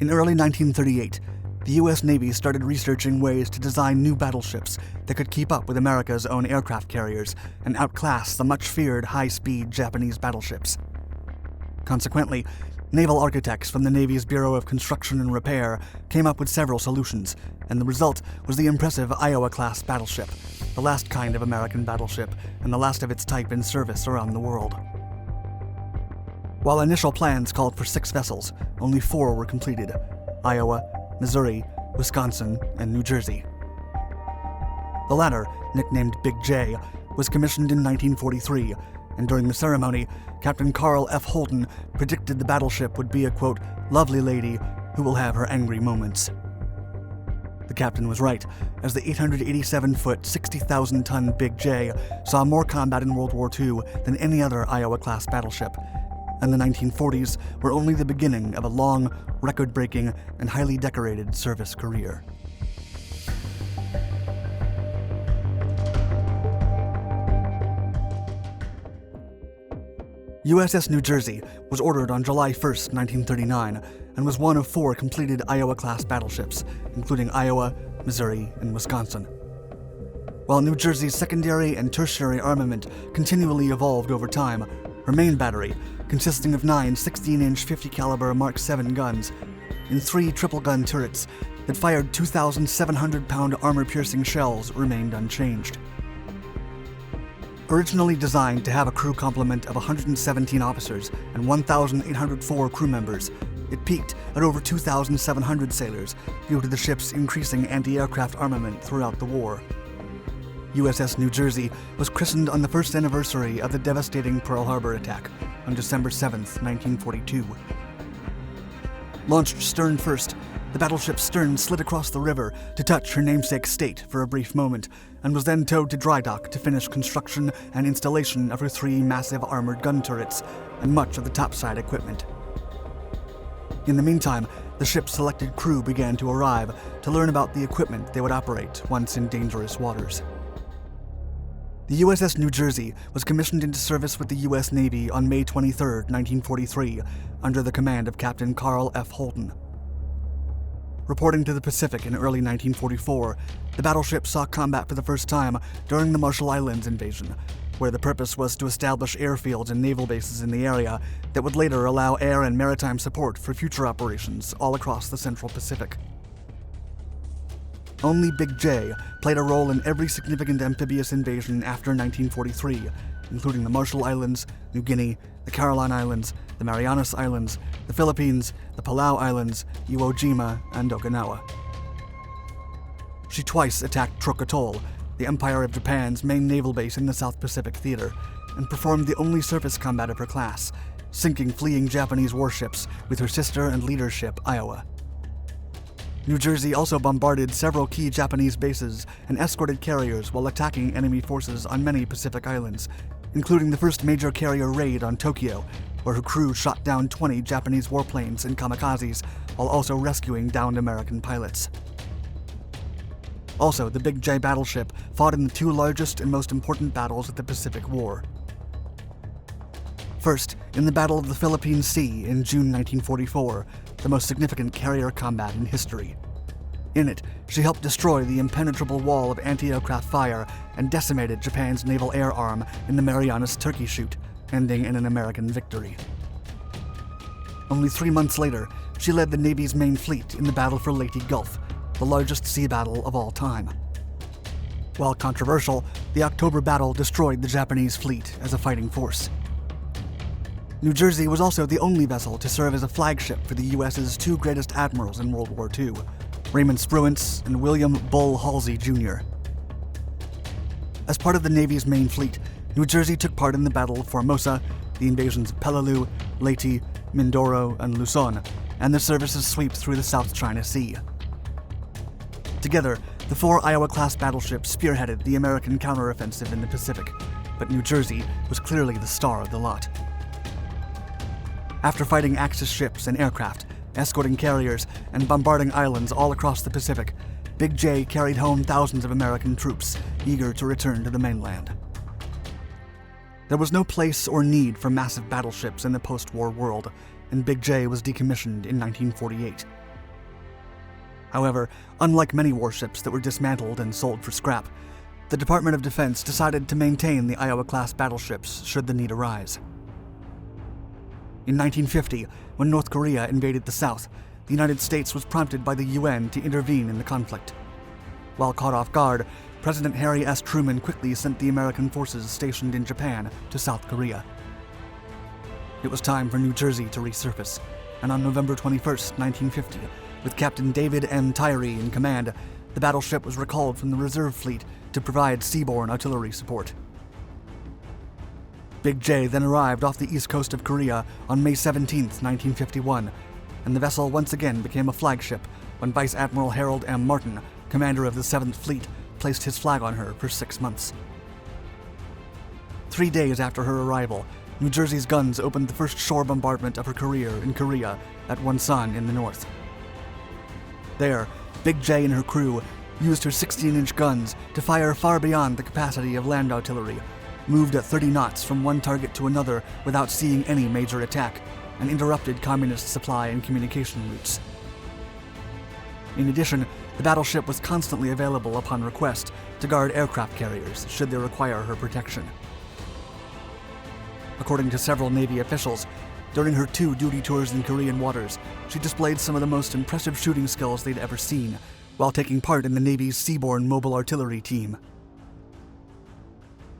In early 1938, the U.S. Navy started researching ways to design new battleships that could keep up with America's own aircraft carriers and outclass the much-feared high-speed Japanese battleships. Consequently, naval architects from the Navy's Bureau of Construction and Repair came up with several solutions, and the result was the impressive Iowa-class battleship, the last kind of American battleship and the last of its type in service around the world. While initial plans called for 6 vessels, only 4 were completed: Iowa, Missouri, Wisconsin, and New Jersey. The latter, nicknamed Big J, was commissioned in 1943, and during the ceremony, Captain Carl F. Holden predicted the battleship would be a, quote, lovely lady who will have her angry moments. The captain was right, as the 887-foot, 60,000-ton Big J saw more combat in World War II than any other Iowa-class battleship, and the 1940s were only the beginning of a long, record-breaking, and highly decorated service career. USS New Jersey was ordered on July 1, 1939, and was one of 4 completed Iowa-class battleships, including Iowa, Missouri, and Wisconsin. While New Jersey's secondary and tertiary armament continually evolved over time, her main battery, consisting of 9 16-inch 50-caliber Mark VII guns and 3 triple-gun turrets that fired 2,700-pound armor-piercing shells, remained unchanged. Originally designed to have a crew complement of 117 officers and 1,804 crew members, it peaked at over 2,700 sailors due to the ship's increasing anti-aircraft armament throughout the war. USS New Jersey was christened on the first anniversary of the devastating Pearl Harbor attack on December 7, 1942. Launched stern first, the battleship's stern slid across the river to touch her namesake state for a brief moment, and was then towed to dry dock to finish construction and installation of her 3 massive armored gun turrets and much of the topside equipment. In the meantime, the ship's selected crew began to arrive to learn about the equipment they would operate once in dangerous waters. The USS New Jersey was commissioned into service with the U.S. Navy on May 23, 1943, under the command of Captain Carl F. Holden. Reporting to the Pacific in early 1944, the battleship saw combat for the first time during the Marshall Islands invasion, where the purpose was to establish airfields and naval bases in the area that would later allow air and maritime support for future operations all across the Central Pacific. Only Big J played a role in every significant amphibious invasion after 1943, including the Marshall Islands, New Guinea, the Caroline Islands, the Marianas Islands, the Philippines, the Palau Islands, Iwo Jima, and Okinawa. She twice attacked Truk Atoll, the Empire of Japan's main naval base in the South Pacific Theater, and performed the only surface combat of her class, sinking fleeing Japanese warships with her sister and leader ship, Iowa. New Jersey also bombarded several key Japanese bases and escorted carriers while attacking enemy forces on many Pacific islands, including the first major carrier raid on Tokyo, where her crew shot down 20 Japanese warplanes and kamikazes while also rescuing downed American pilots. Also, the Big J battleship fought in the 2 largest and most important battles of the Pacific War. First, in the Battle of the Philippine Sea in June 1944, the most significant carrier combat in history. In it, she helped destroy the impenetrable wall of anti-aircraft fire and decimated Japan's naval air arm in the Marianas Turkey Shoot, ending in an American victory. Only 3 months later, she led the Navy's main fleet in the Battle for Leyte Gulf, the largest sea battle of all time. While controversial, the October battle destroyed the Japanese fleet as a fighting force. New Jersey was also the only vessel to serve as a flagship for the U.S.'s 2 greatest admirals in World War II, Raymond Spruance and William Bull Halsey, Jr. As part of the Navy's main fleet, New Jersey took part in the Battle of Formosa, the invasions of Peleliu, Leyte, Mindoro, and Luzon, and the service's sweep through the South China Sea. Together, the 4 Iowa-class battleships spearheaded the American counteroffensive in the Pacific, but New Jersey was clearly the star of the lot. After fighting Axis ships and aircraft, escorting carriers, and bombarding islands all across the Pacific, Big J carried home thousands of American troops, eager to return to the mainland. There was no place or need for massive battleships in the post-war world, and Big J was decommissioned in 1948. However, unlike many warships that were dismantled and sold for scrap, the Department of Defense decided to maintain the Iowa-class battleships should the need arise. In 1950, when North Korea invaded the South, the United States was prompted by the UN to intervene in the conflict. While caught off guard, President Harry S. Truman quickly sent the American forces stationed in Japan to South Korea. It was time for New Jersey to resurface, and on November 21, 1950, with Captain David M. Tyree in command, the battleship was recalled from the reserve fleet to provide seaborne artillery support. Big J then arrived off the east coast of Korea on May 17, 1951, and the vessel once again became a flagship when Vice Admiral Harold M. Martin, commander of the 7th Fleet, placed his flag on her for 6 months. 3 days after her arrival, New Jersey's guns opened the first shore bombardment of her career in Korea at Wonsan in the north. There, Big J and her crew used her 16-inch guns to fire far beyond the capacity of land artillery, moved at 30 knots from one target to another without seeing any major attack, and interrupted communist supply and communication routes. In addition, the battleship was constantly available upon request to guard aircraft carriers should they require her protection. According to several Navy officials, during her 2 duty tours in Korean waters, she displayed some of the most impressive shooting skills they'd ever seen, while taking part in the Navy's Seaborne Mobile Artillery Team.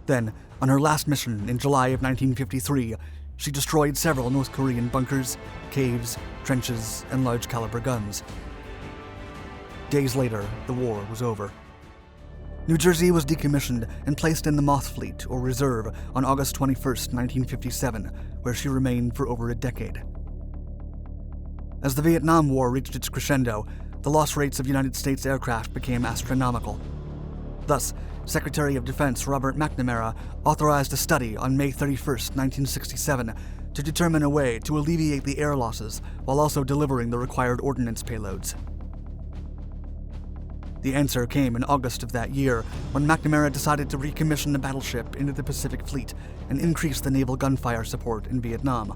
Then, on her last mission in July of 1953, she destroyed several North Korean bunkers, caves, trenches, and large-caliber guns. Days later, the war was over. New Jersey was decommissioned and placed in the Moth Fleet, or Reserve, on August 21, 1957, where she remained for over a decade. As the Vietnam War reached its crescendo, the loss rates of United States aircraft became astronomical. Thus, Secretary of Defense Robert McNamara authorized a study on May 31, 1967, to determine a way to alleviate the air losses while also delivering the required ordnance payloads. The answer came in August of that year, when McNamara decided to recommission the battleship into the Pacific Fleet and increase the naval gunfire support in Vietnam.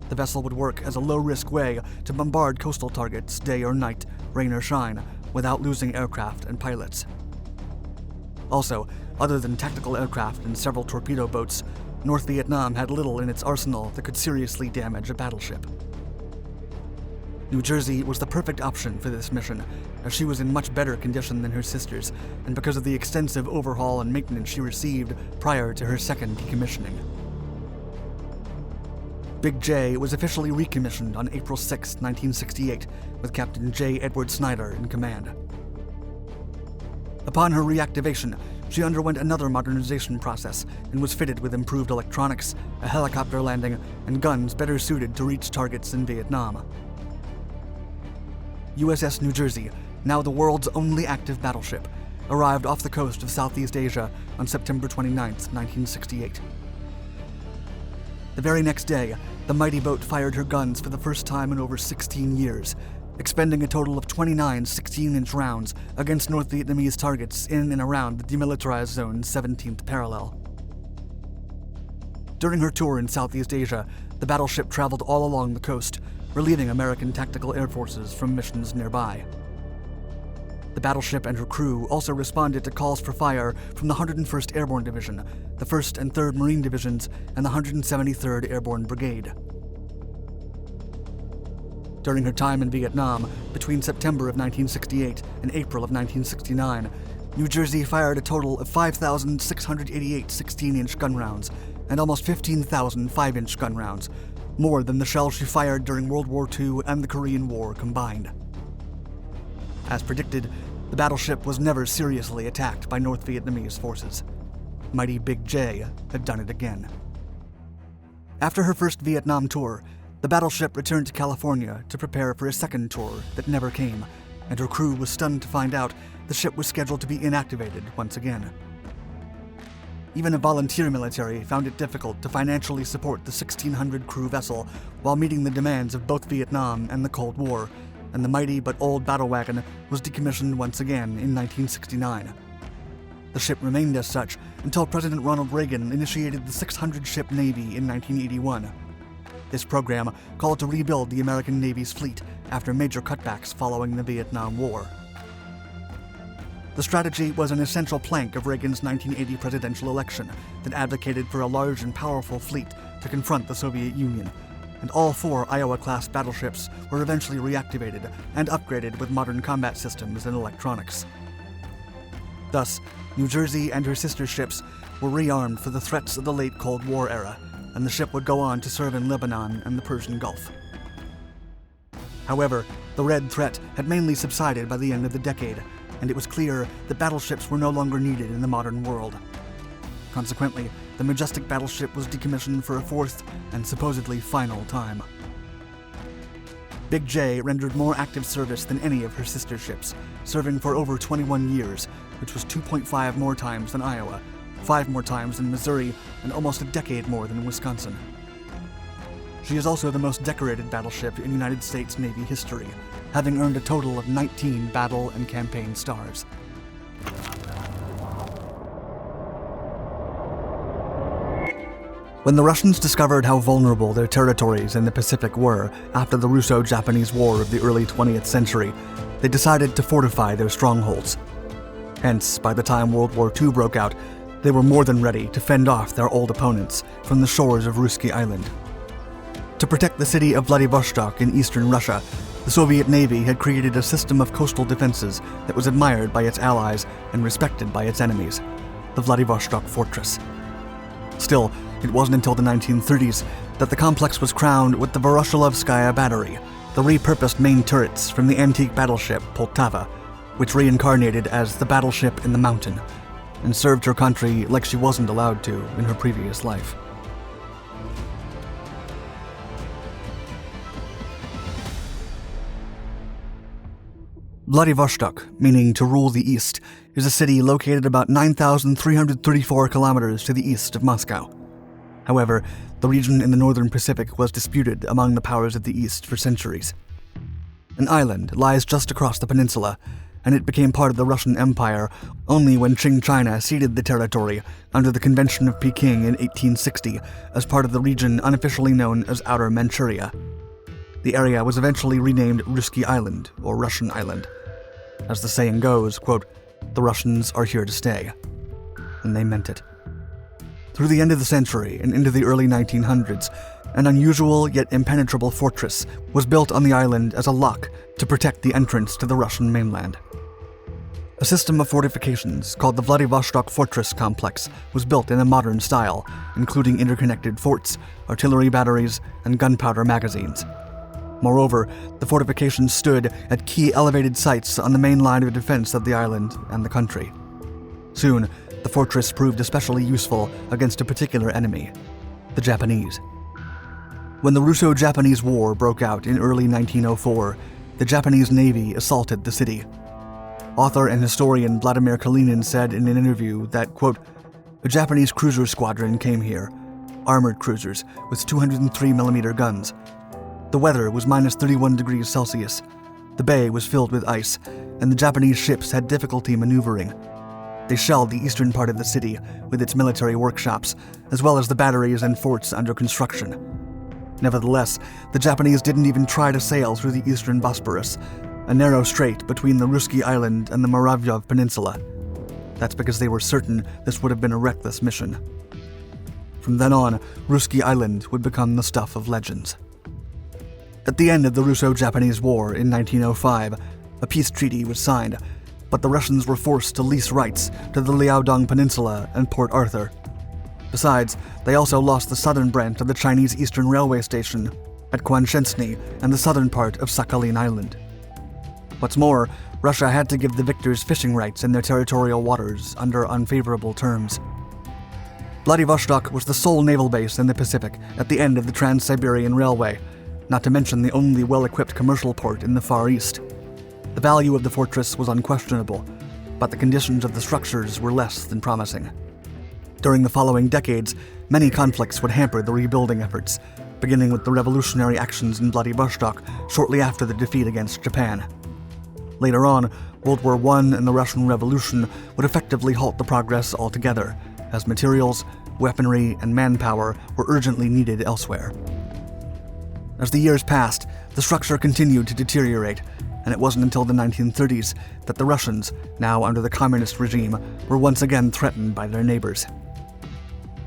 The vessel would work as a low-risk way to bombard coastal targets day or night, rain or shine, without losing aircraft and pilots. Also, other than tactical aircraft and several torpedo boats, North Vietnam had little in its arsenal that could seriously damage a battleship. New Jersey was the perfect option for this mission, as she was in much better condition than her sisters, and because of the extensive overhaul and maintenance she received prior to her second decommissioning. Big J was officially recommissioned on April 6, 1968, with Captain J. Edward Snyder in command. Upon her reactivation, she underwent another modernization process and was fitted with improved electronics, a helicopter landing, and guns better suited to reach targets in Vietnam. USS New Jersey, now the world's only active battleship, arrived off the coast of Southeast Asia on September 29, 1968. The very next day, the mighty boat fired her guns for the first time in over 16 years, expending a total of 29 16-inch rounds against North Vietnamese targets in and around the demilitarized zone's 17th parallel. During her tour in Southeast Asia, the battleship traveled all along the coast, relieving American tactical air forces from missions nearby. The battleship and her crew also responded to calls for fire from the 101st Airborne Division, the 1st and 3rd Marine Divisions, and the 173rd Airborne Brigade. During her time in Vietnam, between September of 1968 and April of 1969, New Jersey fired a total of 5,688 16-inch gun rounds and almost 15,000 5-inch gun rounds, more than the shells she fired during World War II and the Korean War combined. As predicted, the battleship was never seriously attacked by North Vietnamese forces. Mighty Big J had done it again. After her first Vietnam tour, the battleship returned to California to prepare for a second tour that never came, and her crew was stunned to find out the ship was scheduled to be inactivated once again. Even a volunteer military found it difficult to financially support the 1,600 crew vessel while meeting the demands of both Vietnam and the Cold War, and the mighty but old battle wagon was decommissioned once again in 1969. The ship remained as such until President Ronald Reagan initiated the 600-ship Navy in 1981. This program called to rebuild the American Navy's fleet after major cutbacks following the Vietnam War. The strategy was an essential plank of Reagan's 1980 presidential election that advocated for a large and powerful fleet to confront the Soviet Union, and all 4 Iowa-class battleships were eventually reactivated and upgraded with modern combat systems and electronics. Thus, New Jersey and her sister ships were rearmed for the threats of the late Cold War era, and the ship would go on to serve in Lebanon and the Persian Gulf. However, the Red threat had mainly subsided by the end of the decade, and it was clear that battleships were no longer needed in the modern world. Consequently, the majestic battleship was decommissioned for a 4th and supposedly final time. Big J rendered more active service than any of her sister ships, serving for over 21 years, which was 2.5 more times than Iowa, 5 more times than Missouri, and almost a decade more than Wisconsin. She is also the most decorated battleship in United States Navy history, having earned a total of 19 battle and campaign stars. When the Russians discovered how vulnerable their territories in the Pacific were after the Russo-Japanese War of the early 20th century, they decided to fortify their strongholds. Hence, by the time World War II broke out, they were more than ready to fend off their old opponents from the shores of Ruski Island. To protect the city of Vladivostok in eastern Russia, the Soviet Navy had created a system of coastal defenses that was admired by its allies and respected by its enemies, the Vladivostok Fortress. Still, it wasn't until the 1930s that the complex was crowned with the Voroshilovskaya Battery, the repurposed main turrets from the antique battleship Poltava, which reincarnated as the Battleship in the Mountain, and served her country like she wasn't allowed to in her previous life. Vladivostok, meaning to rule the east, is a city located about 9,334 kilometers to the east of Moscow. However, the region in the northern Pacific was disputed among the powers of the east for centuries. An island lies just across the peninsula, and it became part of the Russian Empire only when Qing China ceded the territory under the Convention of Peking in 1860 as part of the region unofficially known as Outer Manchuria. The area was eventually renamed Ruski Island, or Russian Island. As the saying goes, quote, "The Russians are here to stay." And they meant it. Through the end of the century and into the early 1900s, an unusual yet impenetrable fortress was built on the island as a lock to protect the entrance to the Russian mainland. A system of fortifications called the Vladivostok Fortress Complex was built in a modern style, including interconnected forts, artillery batteries, and gunpowder magazines. Moreover, the fortifications stood at key elevated sites on the main line of defense of the island and the country. Soon, the fortress proved especially useful against a particular enemy, the Japanese. When the Russo-Japanese War broke out in early 1904, the Japanese Navy assaulted the city. Author and historian Vladimir Kalinin said in an interview that, quote, "A Japanese cruiser squadron came here, armored cruisers with 203mm guns. The weather was minus 31 degrees Celsius. The bay was filled with ice, and the Japanese ships had difficulty maneuvering. They shelled the eastern part of the city with its military workshops, as well as the batteries and forts under construction. Nevertheless, the Japanese didn't even try to sail through the eastern Bosporus, a narrow strait between the Ruski Island and the Muravyev Peninsula. That's because they were certain this would have been a reckless mission." From then on, Ruski Island would become the stuff of legends. At the end of the Russo-Japanese War in 1905, a peace treaty was signed, but the Russians were forced to lease rights to the Liaodong Peninsula and Port Arthur. Besides, they also lost the southern branch of the Chinese Eastern Railway Station at Kwanshensny and the southern part of Sakhalin Island. What's more, Russia had to give the victors fishing rights in their territorial waters under unfavorable terms. Vladivostok was the sole naval base in the Pacific at the end of the Trans-Siberian Railway, not to mention the only well-equipped commercial port in the Far East. The value of the fortress was unquestionable, but the conditions of the structures were less than promising. During the following decades, many conflicts would hamper the rebuilding efforts, beginning with the revolutionary actions in Vladivostok shortly after the defeat against Japan. Later on, World War I and the Russian Revolution would effectively halt the progress altogether, as materials, weaponry, and manpower were urgently needed elsewhere. As the years passed, the structure continued to deteriorate, and it wasn't until the 1930s that the Russians, now under the communist regime, were once again threatened by their neighbors.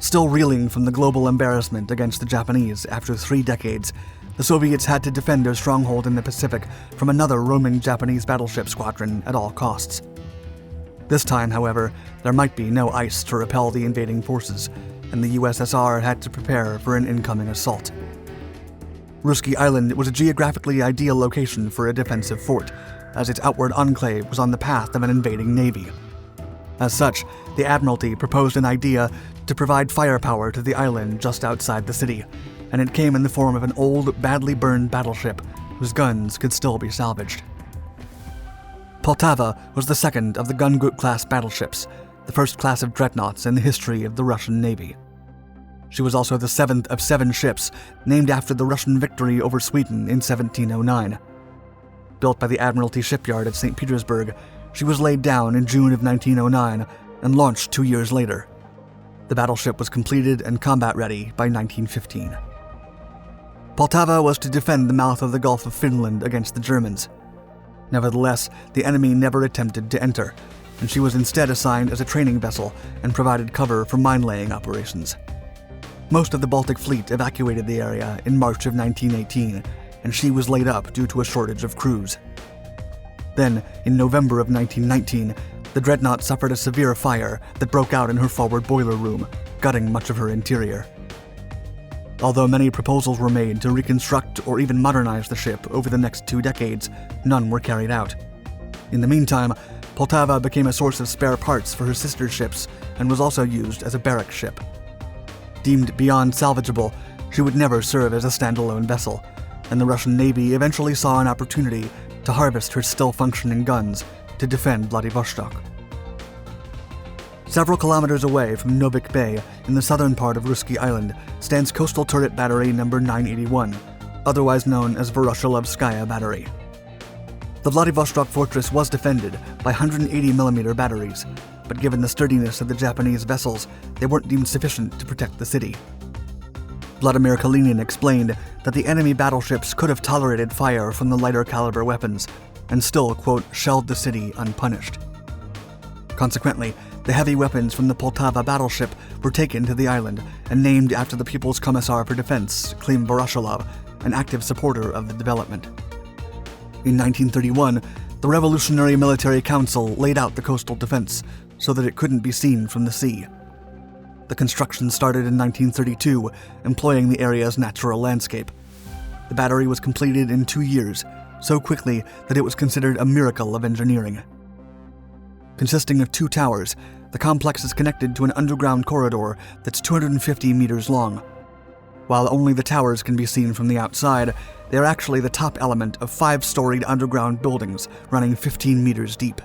Still reeling from the global embarrassment against the Japanese after 3 decades, the Soviets had to defend their stronghold in the Pacific from another roaming Japanese battleship squadron at all costs. This time, however, there might be no ice to repel the invading forces, and the USSR had to prepare for an incoming assault. Ruski Island was a geographically ideal location for a defensive fort, as its outward enclave was on the path of an invading navy. As such, the Admiralty proposed an idea to provide firepower to the island just outside the city, and it came in the form of an old, badly burned battleship whose guns could still be salvaged. Poltava was the second of the Gungut-class battleships, the first class of dreadnoughts in the history of the Russian Navy. She was also the 7th of 7 ships named after the Russian victory over Sweden in 1709. Built by the Admiralty shipyard at St. Petersburg, she was laid down in June of 1909 and launched 2 years later. The battleship was completed and combat-ready by 1915. Poltava was to defend the mouth of the Gulf of Finland against the Germans. Nevertheless, the enemy never attempted to enter, and she was instead assigned as a training vessel and provided cover for mine-laying operations. Most of the Baltic Fleet evacuated the area in March of 1918, and she was laid up due to a shortage of crews. Then, in November of 1919, the dreadnought suffered a severe fire that broke out in her forward boiler room, gutting much of her interior. Although many proposals were made to reconstruct or even modernize the ship over the next 2 decades, none were carried out. In the meantime, Poltava became a source of spare parts for her sister ships and was also used as a barrack ship. Deemed beyond salvageable, she would never serve as a standalone vessel, and the Russian Navy eventually saw an opportunity to harvest her still-functioning guns to defend Vladivostok. Several kilometers away from Novik Bay, in the southern part of Ruski Island, stands Coastal Turret Battery No. 981, otherwise known as Voroshilovskaya Battery. The Vladivostok fortress was defended by 180mm batteries, but given the sturdiness of the Japanese vessels, they weren't deemed sufficient to protect the city. Vladimir Kalinin explained that the enemy battleships could have tolerated fire from the lighter caliber weapons and still, quote, shelled the city unpunished. Consequently, the heavy weapons from the Poltava battleship were taken to the island and named after the People's Commissar for Defense, Klim Voroshilov, an active supporter of the development. In 1931, the Revolutionary Military Council laid out the coastal defense so that it couldn't be seen from the sea. The construction started in 1932, employing the area's natural landscape. The battery was completed in 2 years, so quickly that it was considered a miracle of engineering. Consisting of 2 towers, the complex is connected to an underground corridor that's 250 meters long. While only the towers can be seen from the outside, they are actually the top element of 5-storied underground buildings running 15 meters deep.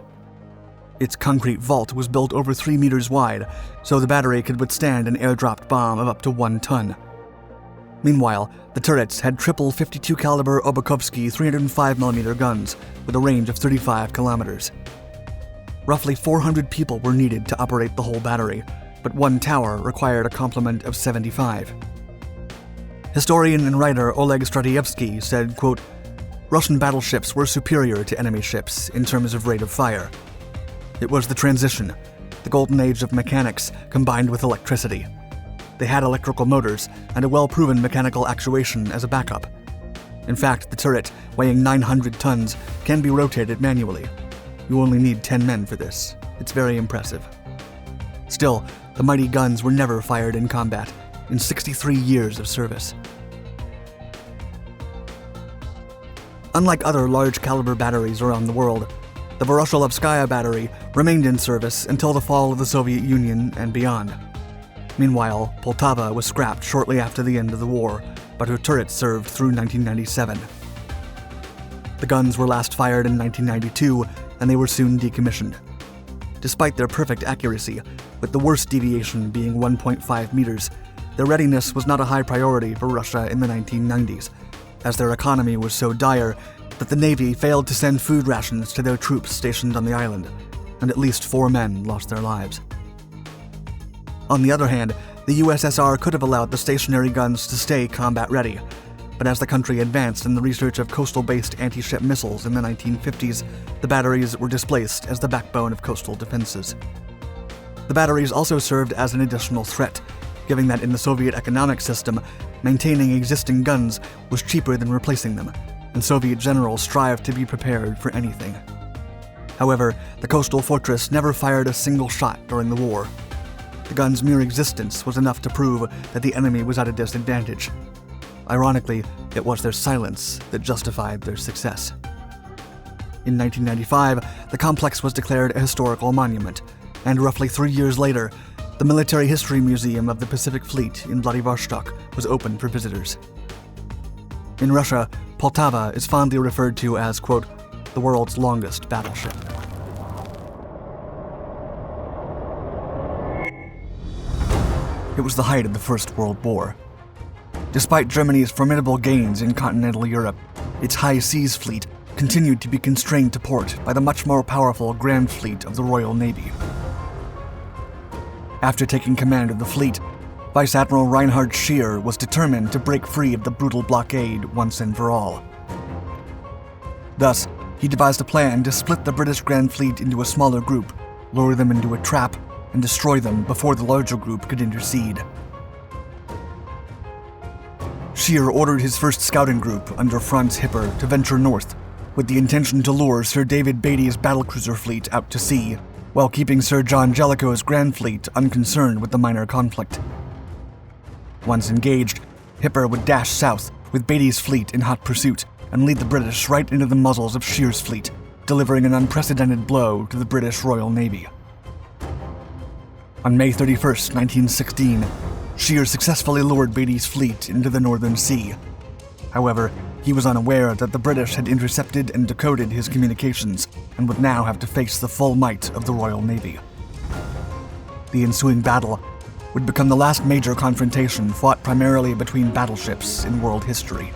Its concrete vault was built over 3 meters wide, so the battery could withstand an airdropped bomb of up to 1 ton. Meanwhile, the turrets had triple 52 caliber Obukovsky 305mm guns with a range of 35 kilometers. Roughly 400 people were needed to operate the whole battery, but 1 tower required a complement of 75. Historian and writer Oleg Stratievsky said, quote, "Russian battleships were superior to enemy ships in terms of rate of fire. It was the transition, the golden age of mechanics combined with electricity. They had electrical motors and a well-proven mechanical actuation as a backup. In fact, the turret, weighing 900 tons, can be rotated manually. You only need 10 men for this. It's very impressive." Still, the mighty guns were never fired in combat in 63 years of service. Unlike other large-caliber batteries around the world, the Voroshilovskaya battery remained in service until the fall of the Soviet Union and beyond. Meanwhile, Poltava was scrapped shortly after the end of the war, but her turrets served through 1997. The guns were last fired in 1992, and they were soon decommissioned. Despite their perfect accuracy, with the worst deviation being 1.5 meters, their readiness was not a high priority for Russia in the 1990s, as their economy was so dire that the Navy failed to send food rations to their troops stationed on the island, and at least 4 men lost their lives. On the other hand, the USSR could have allowed the stationary guns to stay combat-ready, But as the country advanced in the research of coastal-based anti-ship missiles in the 1950s, the batteries were displaced as the backbone of coastal defenses. The batteries also served as an additional threat, given that in the Soviet economic system, maintaining existing guns was cheaper than replacing them, and Soviet generals strived to be prepared for anything. However, the coastal fortress never fired a single shot during the war. The gun's mere existence was enough to prove that the enemy was at a disadvantage. Ironically, it was their silence that justified their success. In 1995, the complex was declared a historical monument, and roughly 3 years later, the Military History Museum of the Pacific Fleet in Vladivostok was open for visitors. In Russia, Poltava is fondly referred to as, quote, the world's longest battleship. It was the height of the First World War. Despite Germany's formidable gains in continental Europe, its high seas fleet continued to be constrained to port by the much more powerful Grand Fleet of the Royal Navy. After taking command of the fleet, Vice Admiral Reinhard Scheer was determined to break free of the brutal blockade once and for all. Thus, he devised a plan to split the British Grand Fleet into a smaller group, lure them into a trap, and destroy them before the larger group could intercede. Scheer ordered his first scouting group under Franz Hipper to venture north, with the intention to lure Sir David Beatty's battlecruiser fleet out to sea, while keeping Sir John Jellicoe's Grand Fleet unconcerned with the minor conflict. Once engaged, Hipper would dash south with Beatty's fleet in hot pursuit and lead the British right into the muzzles of Scheer's fleet, delivering an unprecedented blow to the British Royal Navy. On May 31, 1916, Scheer successfully lured Beatty's fleet into the Northern Sea. However, he was unaware that the British had intercepted and decoded his communications and would now have to face the full might of the Royal Navy. The ensuing battle would become the last major confrontation fought primarily between battleships in world history.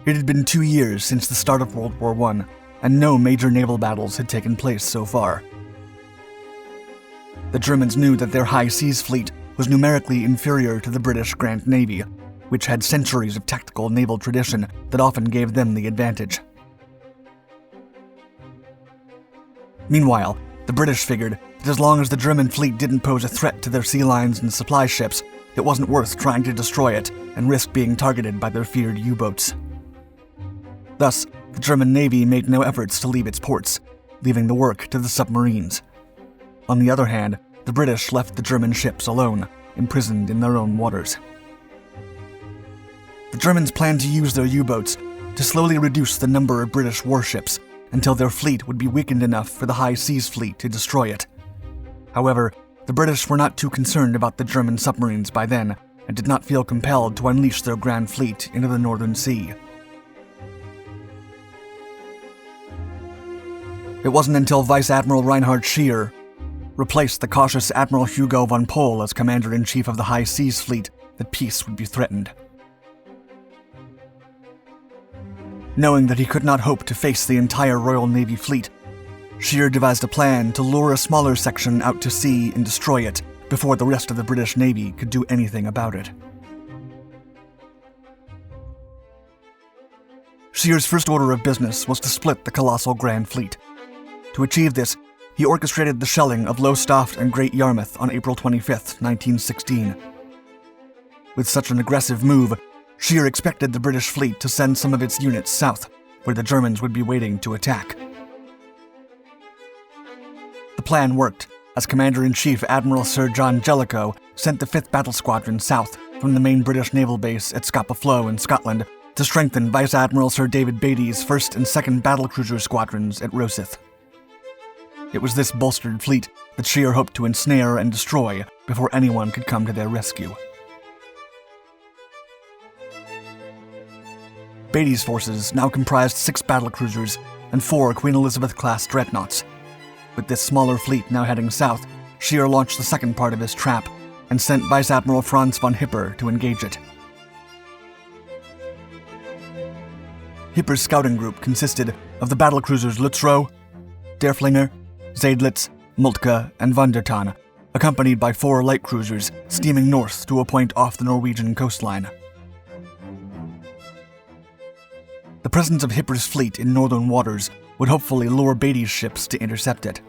It had been 2 years since the start of World War I, and no major naval battles had taken place so far. The Germans knew that their high seas fleet was numerically inferior to the British Grand Navy, which had centuries of tactical naval tradition that often gave them the advantage. Meanwhile, the British figured that as long as the German fleet didn't pose a threat to their sea lines and supply ships, it wasn't worth trying to destroy it and risk being targeted by their feared U-boats. Thus, the German Navy made no efforts to leave its ports, leaving the work to the submarines. On the other hand, the British left the German ships alone, imprisoned in their own waters. The Germans planned to use their U-boats to slowly reduce the number of British warships until their fleet would be weakened enough for the high seas fleet to destroy it. However, the British were not too concerned about the German submarines by then, and did not feel compelled to unleash their Grand Fleet into the Northern Sea. It wasn't until Vice Admiral Reinhard Scheer replaced the cautious Admiral Hugo von Pohl as Commander-in-Chief of the High Seas Fleet that peace would be threatened. Knowing that he could not hope to face the entire Royal Navy fleet, Scheer devised a plan to lure a smaller section out to sea and destroy it before the rest of the British Navy could do anything about it. Scheer's first order of business was to split the colossal Grand Fleet. To achieve this, he orchestrated the shelling of Lowestoft and Great Yarmouth on April 25, 1916. With such an aggressive move, Scheer expected the British fleet to send some of its units south, where the Germans would be waiting to attack. The plan worked, as Commander-in-Chief Admiral Sir John Jellicoe sent the 5th Battle Squadron south from the main British naval base at Scapa Flow in Scotland to strengthen Vice Admiral Sir David Beatty's 1st and 2nd battlecruiser squadrons at Rosyth. It was this bolstered fleet that Scheer hoped to ensnare and destroy before anyone could come to their rescue. Beatty's forces now comprised 6 battlecruisers and 4 Queen Elizabeth-class dreadnoughts. With this smaller fleet now heading south, Scheer launched the second part of his trap and sent Vice Admiral Franz von Hipper to engage it. Hipper's scouting group consisted of the battlecruisers Lützrow, Derflinger, Seydlitz, Moltke, and Von der Tann, accompanied by 4 light cruisers steaming north to a point off the Norwegian coastline. The presence of Hipper's fleet in northern waters would hopefully lure Beatty's ships to intercept it.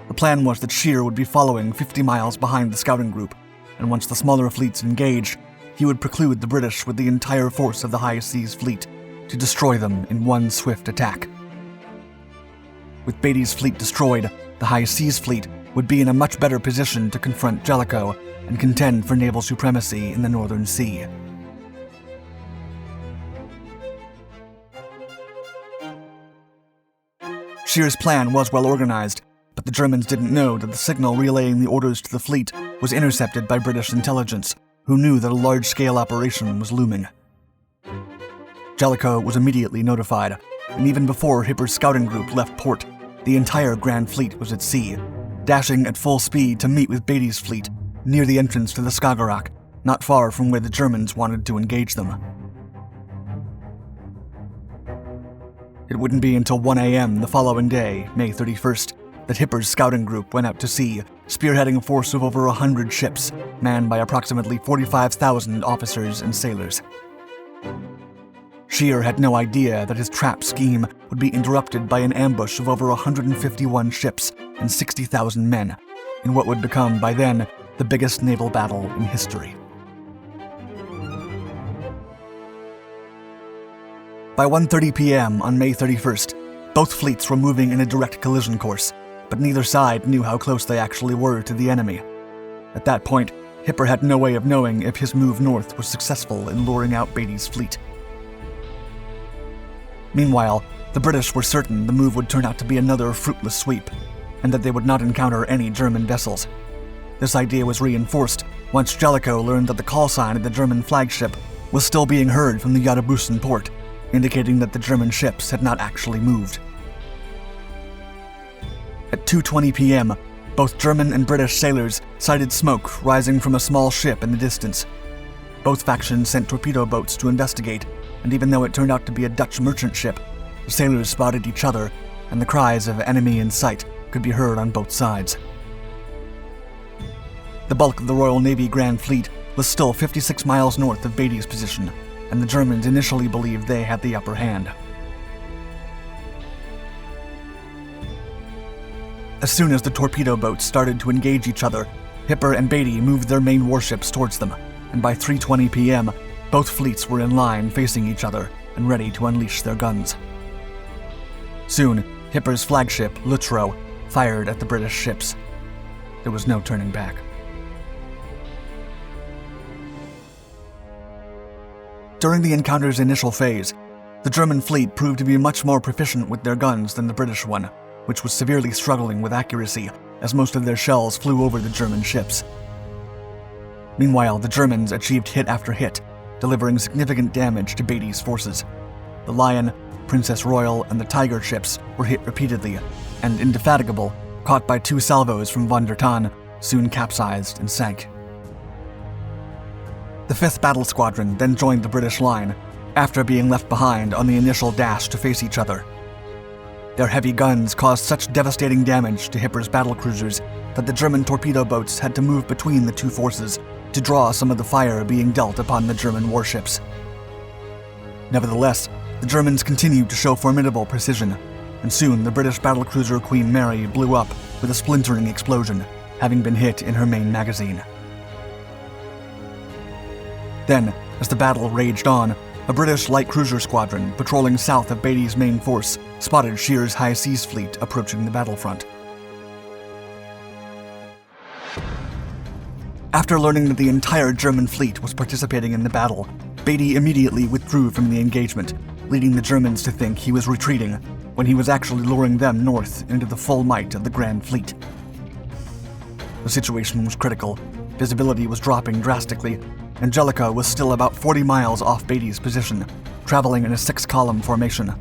The plan was that Scheer would be following 50 miles behind the scouting group, and once the smaller fleets engaged, he would preclude the British with the entire force of the High Seas Fleet to destroy them in one swift attack. With Beatty's fleet destroyed, the High Seas Fleet would be in a much better position to confront Jellicoe and contend for naval supremacy in the Northern Sea. Scheer's plan was well organized, but the Germans didn't know that the signal relaying the orders to the fleet was intercepted by British intelligence, who knew that a large-scale operation was looming. Jellicoe was immediately notified, and even before Hipper's scouting group left port, the entire Grand Fleet was at sea, dashing at full speed to meet with Beatty's fleet near the entrance to the Skagerrak, not far from where the Germans wanted to engage them. It wouldn't be until 1 a.m. the following day, May 31st, that Hipper's scouting group went out to sea, spearheading a force of over 100 ships, manned by approximately 45,000 officers and sailors. Scheer had no idea that his trap scheme would be interrupted by an ambush of over 151 ships and 60,000 men, in what would become, by then, the biggest naval battle in history. By 1:30 p.m. on May 31st, both fleets were moving in a direct collision course, but neither side knew how close they actually were to the enemy. At that point, Hipper had no way of knowing if his move north was successful in luring out Beatty's fleet. Meanwhile, the British were certain the move would turn out to be another fruitless sweep, and that they would not encounter any German vessels. This idea was reinforced once Jellicoe learned that the call sign of the German flagship was still being heard from the Yadabusen port, indicating that the German ships had not actually moved. At 2:20 p.m., both German and British sailors sighted smoke rising from a small ship in the distance. Both factions sent torpedo boats to investigate, and even though it turned out to be a Dutch merchant ship, the sailors spotted each other, and the cries of "enemy in sight" could be heard on both sides. The bulk of the Royal Navy Grand Fleet was still 56 miles north of Beatty's position, and the Germans initially believed they had the upper hand. As soon as the torpedo boats started to engage each other, Hipper and Beatty moved their main warships towards them, and by 3:20 p.m., both fleets were in line facing each other and ready to unleash their guns. Soon, Hipper's flagship, Luttrow, fired at the British ships. There was no turning back. During the encounter's initial phase, the German fleet proved to be much more proficient with their guns than the British one, which was severely struggling with accuracy as most of their shells flew over the German ships. Meanwhile, the Germans achieved hit after hit, delivering significant damage to Beatty's forces. The Lion, Princess Royal, and the Tiger ships were hit repeatedly, and Indefatigable, caught by 2 salvos from Von der Tann, soon capsized and sank. The 5th Battle Squadron then joined the British line, after being left behind on the initial dash to face each other. Their heavy guns caused such devastating damage to Hipper's battlecruisers that the German torpedo boats had to move between the two forces to draw some of the fire being dealt upon the German warships. Nevertheless, the Germans continued to show formidable precision, and soon the British battlecruiser Queen Mary blew up with a splintering explosion, having been hit in her main magazine. Then, as the battle raged on, a British light cruiser squadron patrolling south of Beatty's main force spotted Scheer's High Seas Fleet approaching the battlefront. After learning that the entire German fleet was participating in the battle, Beatty immediately withdrew from the engagement, leading the Germans to think he was retreating, when he was actually luring them north into the full might of the Grand Fleet. The situation was critical, visibility was dropping drastically, and Jellicoe was still about 40 miles off Beatty's position, traveling in a 6-column formation.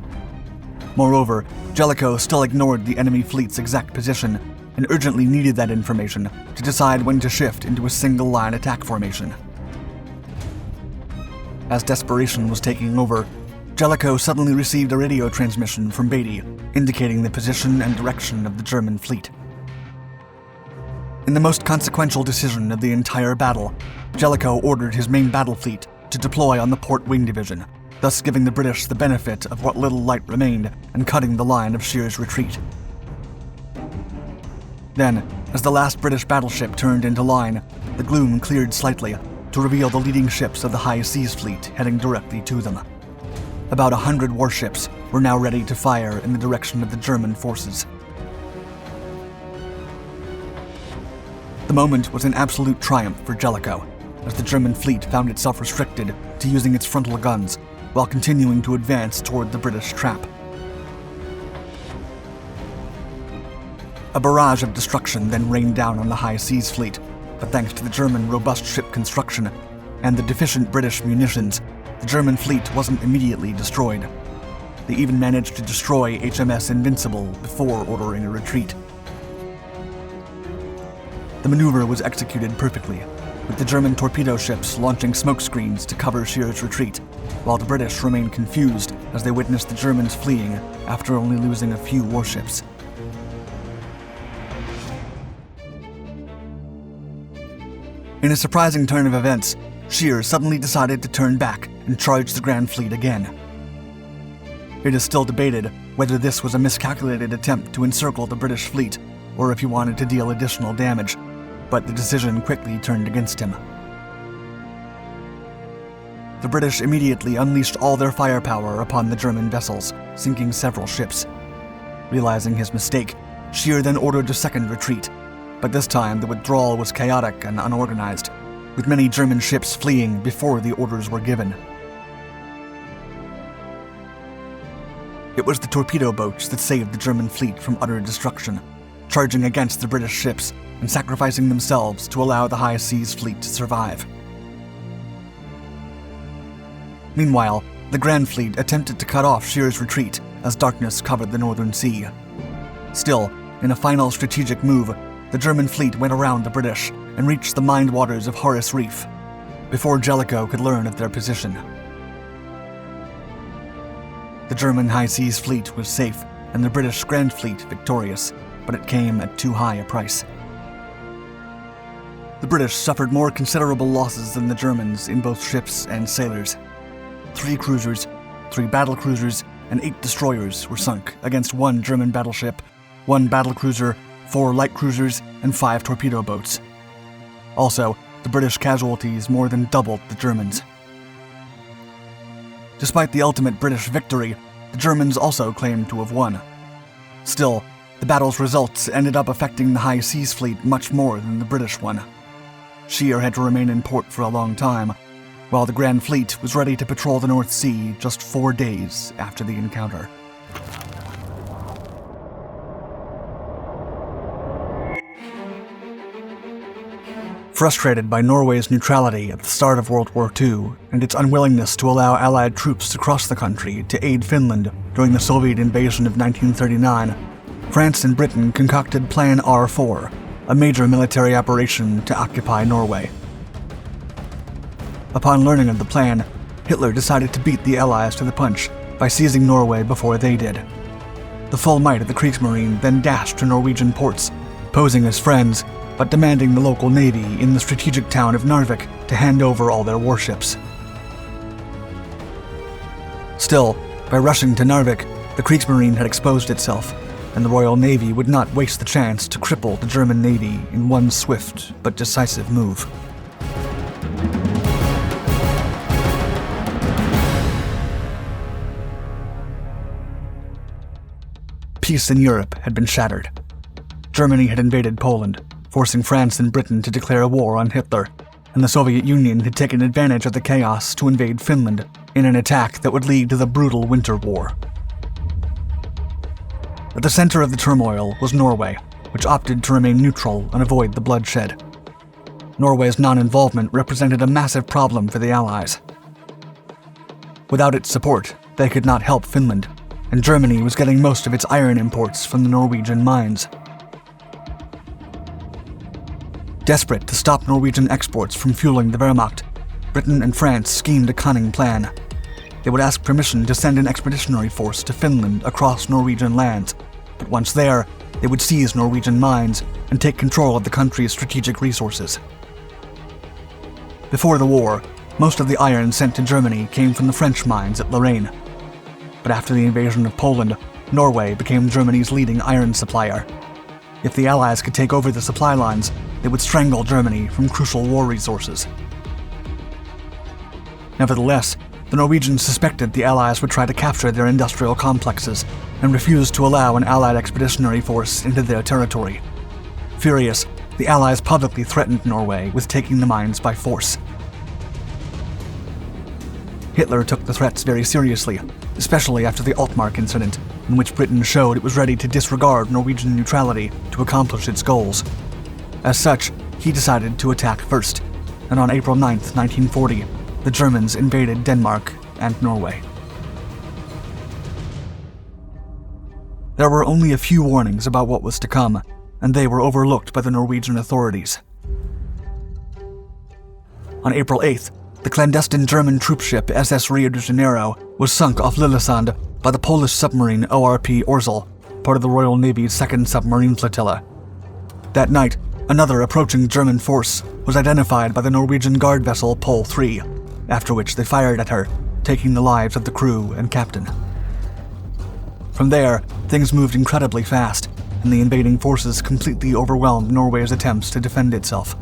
Moreover, Jellicoe still ignored the enemy fleet's exact position and urgently needed that information to decide when to shift into a single-line attack formation. As desperation was taking over, Jellicoe suddenly received a radio transmission from Beatty, indicating the position and direction of the German fleet. In the most consequential decision of the entire battle, Jellicoe ordered his main battle fleet to deploy on the port wing division, thus giving the British the benefit of what little light remained and cutting the line of Scheer's retreat. Then, as the last British battleship turned into line, the gloom cleared slightly to reveal the leading ships of the High Seas Fleet heading directly to them. About 100 warships were now ready to fire in the direction of the German forces. The moment was an absolute triumph for Jellicoe, as the German fleet found itself restricted to using its frontal guns while continuing to advance toward the British trap. A barrage of destruction then rained down on the High Seas Fleet, but thanks to the German robust ship construction and the deficient British munitions, the German fleet wasn't immediately destroyed. They even managed to destroy HMS Invincible before ordering a retreat. The maneuver was executed perfectly, with the German torpedo ships launching smokescreens to cover Scheer's retreat, while the British remained confused as they witnessed the Germans fleeing after only losing a few warships. In a surprising turn of events, Scheer suddenly decided to turn back and charge the Grand Fleet again. It is still debated whether this was a miscalculated attempt to encircle the British fleet or if he wanted to deal additional damage, but the decision quickly turned against him. The British immediately unleashed all their firepower upon the German vessels, sinking several ships. Realizing his mistake, Scheer then ordered a second retreat, but this time the withdrawal was chaotic and unorganized, with many German ships fleeing before the orders were given. It was the torpedo boats that saved the German fleet from utter destruction, charging against the British ships and sacrificing themselves to allow the High Seas Fleet to survive. Meanwhile, the Grand Fleet attempted to cut off Scheer's retreat as darkness covered the Northern Sea. Still, in a final strategic move, the German fleet went around the British and reached the mined waters of Horace Reef before Jellicoe could learn of their position. The German High Seas Fleet was safe and the British Grand Fleet victorious, but it came at too high a price. The British suffered more considerable losses than the Germans in both ships and sailors. 3 cruisers, 3 battle cruisers, and 8 destroyers were sunk against 1 German battleship, 1 battlecruiser, 4 light cruisers, and 5 torpedo boats. Also, the British casualties more than doubled the Germans. Despite the ultimate British victory, the Germans also claimed to have won. Still, the battle's results ended up affecting the High Seas Fleet much more than the British one. Scheer had to remain in port for a long time, while the Grand Fleet was ready to patrol the North Sea just 4 days after the encounter. Frustrated by Norway's neutrality at the start of World War II and its unwillingness to allow Allied troops to cross the country to aid Finland during the Soviet invasion of 1939, France and Britain concocted Plan R4, a major military operation to occupy Norway. Upon learning of the plan, Hitler decided to beat the Allies to the punch by seizing Norway before they did. The full might of the Kriegsmarine then dashed to Norwegian ports, posing as friends, but demanding the local navy in the strategic town of Narvik to hand over all their warships. Still, by rushing to Narvik, the Kriegsmarine had exposed itself, and the Royal Navy would not waste the chance to cripple the German Navy in one swift but decisive move. Peace in Europe had been shattered. Germany had invaded Poland, forcing France and Britain to declare war on Hitler, and the Soviet Union had taken advantage of the chaos to invade Finland in an attack that would lead to the brutal Winter War. At the center of the turmoil was Norway, which opted to remain neutral and avoid the bloodshed. Norway's non-involvement represented a massive problem for the Allies. Without its support, they could not help Finland, and Germany was getting most of its iron imports from the Norwegian mines. Desperate to stop Norwegian exports from fueling the Wehrmacht, Britain and France schemed a cunning plan. They would ask permission to send an expeditionary force to Finland across Norwegian lands, but once there, they would seize Norwegian mines and take control of the country's strategic resources. Before the war, most of the iron sent to Germany came from the French mines at Lorraine. But after the invasion of Poland, Norway became Germany's leading iron supplier. If the Allies could take over the supply lines, they would strangle Germany from crucial war resources. Nevertheless, the Norwegians suspected the Allies would try to capture their industrial complexes and refused to allow an Allied expeditionary force into their territory. Furious, the Allies publicly threatened Norway with taking the mines by force. Hitler took the threats very seriously, especially after the Altmark incident, in which Britain showed it was ready to disregard Norwegian neutrality to accomplish its goals. As such, he decided to attack first, and on April 9, 1940, the Germans invaded Denmark and Norway. There were only a few warnings about what was to come, and they were overlooked by the Norwegian authorities. On April 8th, the clandestine German troopship SS Rio de Janeiro was sunk off Lillesand by the Polish submarine ORP Orzel, part of the Royal Navy's 2nd Submarine Flotilla. That night, another approaching German force was identified by the Norwegian guard vessel Pol 3, after which they fired at her, taking the lives of the crew and captain. From there, things moved incredibly fast, and the invading forces completely overwhelmed Norway's attempts to defend itself.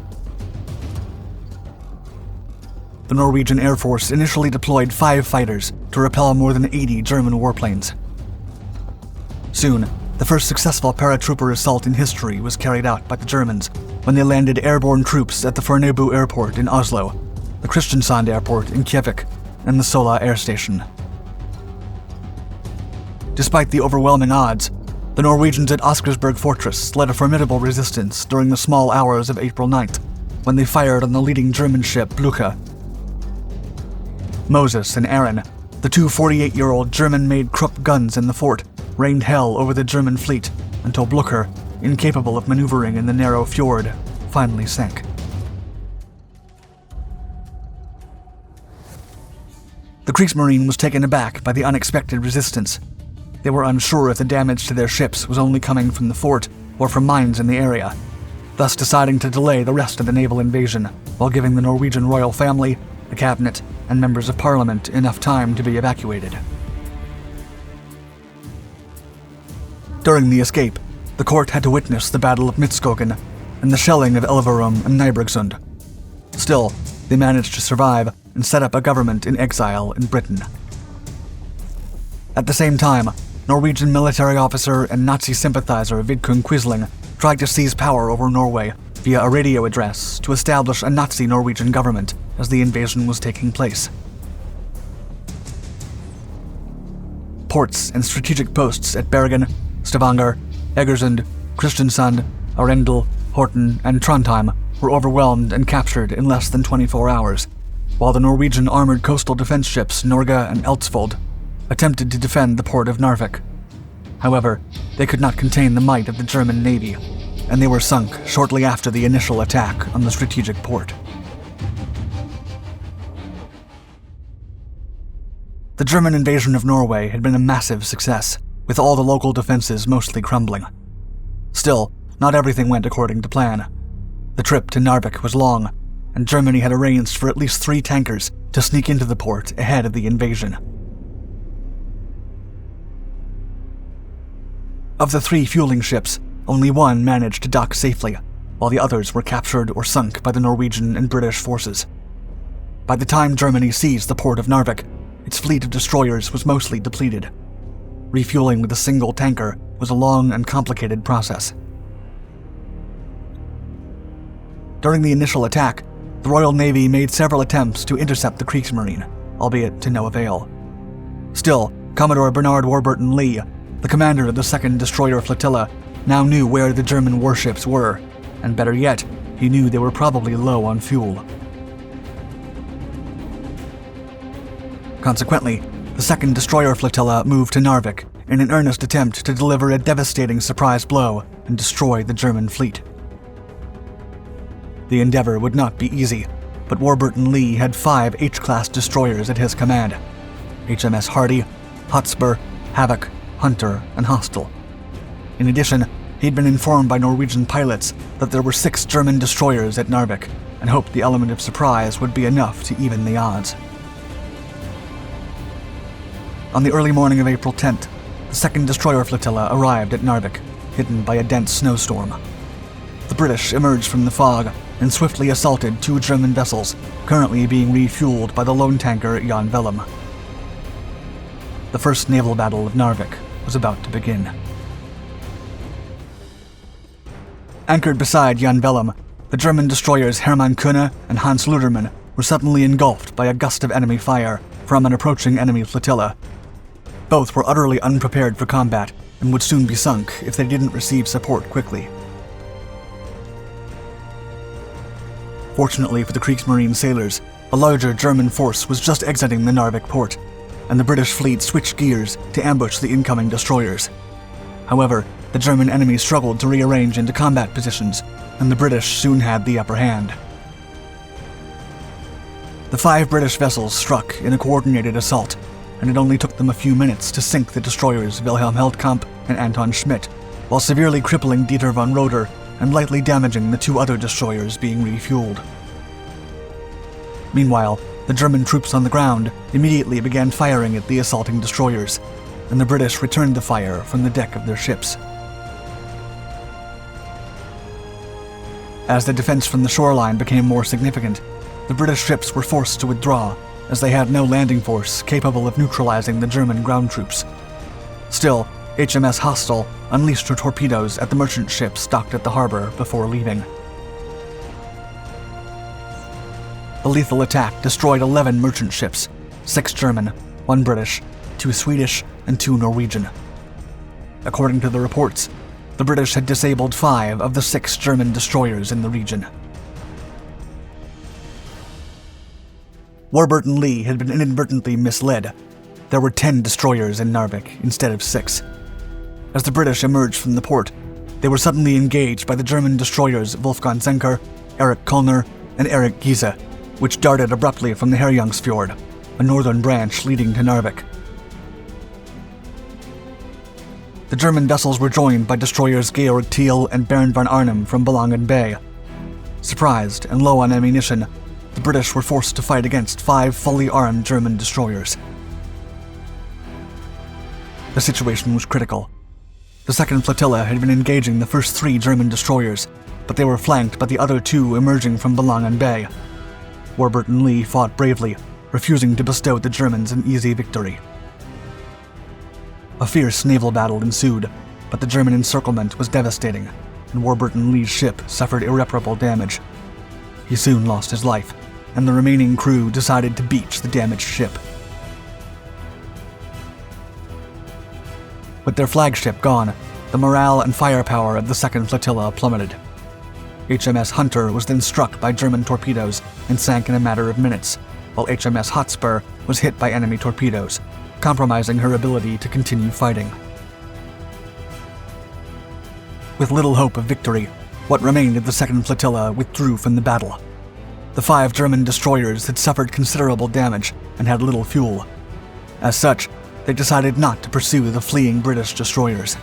The Norwegian Air Force initially deployed 5 fighters to repel more than 80 German warplanes. Soon, the first successful paratrooper assault in history was carried out by the Germans when they landed airborne troops at the Fornebu Airport in Oslo, the Kristiansand Airport in Kjevik, and the Sola Air Station. Despite the overwhelming odds, the Norwegians at Oscarsburg Fortress led a formidable resistance during the small hours of April 9th, when they fired on the leading German ship Blücher. Moses and Aaron, the two 48-year-old German-made Krupp guns in the fort, rained hell over the German fleet until Blücher, incapable of maneuvering in the narrow fjord, finally sank. The Kriegsmarine was taken aback by the unexpected resistance. They were unsure if the damage to their ships was only coming from the fort or from mines in the area, thus deciding to delay the rest of the naval invasion while giving the Norwegian royal family, the cabinet, and members of parliament enough time to be evacuated. During the escape, the court had to witness the Battle of Midtskogen and the shelling of Elverum and Nybergsund. Still, they managed to survive and set up a government in exile in Britain. At the same time, Norwegian military officer and Nazi sympathizer Vidkun Quisling tried to seize power over Norway via a radio address to establish a Nazi Norwegian government as the invasion was taking place. Ports and strategic posts at Bergen, Stavanger, Egersund, Kristiansand, Arendal, Horten, and Trondheim were overwhelmed and captured in less than 24 hours, while the Norwegian armored coastal defense ships Norge and Eltsvold attempted to defend the port of Narvik. However, they could not contain the might of the German Navy, and they were sunk shortly after the initial attack on the strategic port. The German invasion of Norway had been a massive success, with all the local defenses mostly crumbling. Still, not everything went according to plan. The trip to Narvik was long, and Germany had arranged for at least 3 tankers to sneak into the port ahead of the invasion. Of the 3 fueling ships, only one managed to dock safely, while the others were captured or sunk by the Norwegian and British forces. By the time Germany seized the port of Narvik, its fleet of destroyers was mostly depleted. Refueling with a single tanker was a long and complicated process. During the initial attack, the Royal Navy made several attempts to intercept the Kriegsmarine, albeit to no avail. Still, Commodore Bernard Warburton Lee, the commander of the 2nd Destroyer Flotilla, now knew where the German warships were, and better yet, he knew they were probably low on fuel. Consequently, the 2nd Destroyer Flotilla moved to Narvik in an earnest attempt to deliver a devastating surprise blow and destroy the German fleet. The endeavor would not be easy, but Warburton Lee had 5 H-class destroyers at his command: HMS Hardy, Hotspur, Havoc, Hunter, and Hostile. In addition, He'd been informed by Norwegian pilots that there were 6 German destroyers at Narvik, and hoped the element of surprise would be enough to even the odds. On the early morning of April 10th, the 2nd Destroyer Flotilla arrived at Narvik, hidden by a dense snowstorm. The British emerged from the fog and swiftly assaulted 2 German vessels, currently being refueled by the lone tanker Jan Velum. The first naval battle of Narvik was about to begin. Anchored beside Jan Velum, the German destroyers Hermann Kühne and Hans Ludermann were suddenly engulfed by a gust of enemy fire from an approaching enemy flotilla. Both were utterly unprepared for combat and would soon be sunk if they didn't receive support quickly. Fortunately for the Kriegsmarine sailors, a larger German force was just exiting the Narvik port, and the British fleet switched gears to ambush the incoming destroyers. However, the German enemy struggled to rearrange into combat positions, and the British soon had the upper hand. The 5 British vessels struck in a coordinated assault, and it only took them a few minutes to sink the destroyers Wilhelm Heldkamp and Anton Schmidt, while severely crippling Dieter von Roeder and lightly damaging the 2 other destroyers being refueled. Meanwhile, the German troops on the ground immediately began firing at the assaulting destroyers, and the British returned the fire from the deck of their ships. As the defense from the shoreline became more significant, the British ships were forced to withdraw, as they had no landing force capable of neutralizing the German ground troops. Still, HMS Hostel unleashed her torpedoes at the merchant ships docked at the harbor before leaving. The lethal attack destroyed 11 merchant ships, 6 German, 1 British, 2 Swedish, and 2 Norwegian. According to the reports, the British had disabled 5 of the 6 German destroyers in the region. Warburton Lee had been inadvertently misled. There were 10 destroyers in Narvik instead of 6. As the British emerged from the port, they were suddenly engaged by the German destroyers Wolfgang Zenker, Erich Kölner, and Erich Giese, which darted abruptly from the Herjungsfjord, a northern branch leading to Narvik. The German vessels were joined by destroyers Georg Thiel and Bernd von Arnim from Belangen Bay. Surprised and low on ammunition, the British were forced to fight against 5 fully armed German destroyers. The situation was critical. The 2nd Flotilla had been engaging the first 3 German destroyers, but they were flanked by the other 2 emerging from Belangen Bay. Warburton Lee fought bravely, refusing to bestow the Germans an easy victory. A fierce naval battle ensued, but the German encirclement was devastating, and Warburton Lee's ship suffered irreparable damage. He soon lost his life, and the remaining crew decided to beach the damaged ship. With their flagship gone, the morale and firepower of the 2nd Flotilla plummeted. HMS Hunter was then struck by German torpedoes and sank in a matter of minutes, while HMS Hotspur was hit by enemy torpedoes, compromising her ability to continue fighting. With little hope of victory, what remained of the 2nd Flotilla withdrew from the battle. The 5 German destroyers had suffered considerable damage and had little fuel. As such, they decided not to pursue the fleeing British destroyers.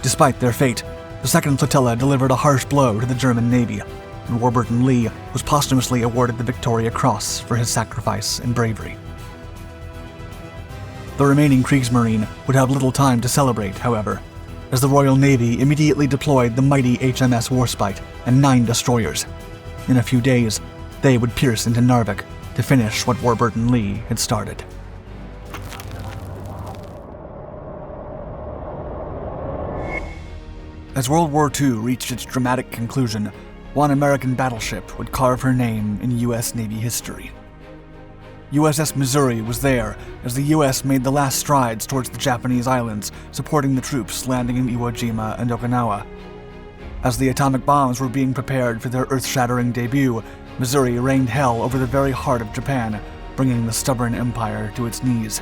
Despite their fate, the 2nd Flotilla delivered a harsh blow to the German Navy, and Warburton Lee was posthumously awarded the Victoria Cross for his sacrifice and bravery. The remaining Kriegsmarine would have little time to celebrate, however, as the Royal Navy immediately deployed the mighty HMS Warspite and 9 destroyers. In a few days, they would pierce into Narvik to finish what Warburton Lee had started. As World War II reached its dramatic conclusion, one American battleship would carve her name in U.S. Navy history. USS Missouri was there as the U.S. made the last strides towards the Japanese islands, supporting the troops landing in Iwo Jima and Okinawa. As the atomic bombs were being prepared for their earth-shattering debut, Missouri rained hell over the very heart of Japan, bringing the stubborn empire to its knees.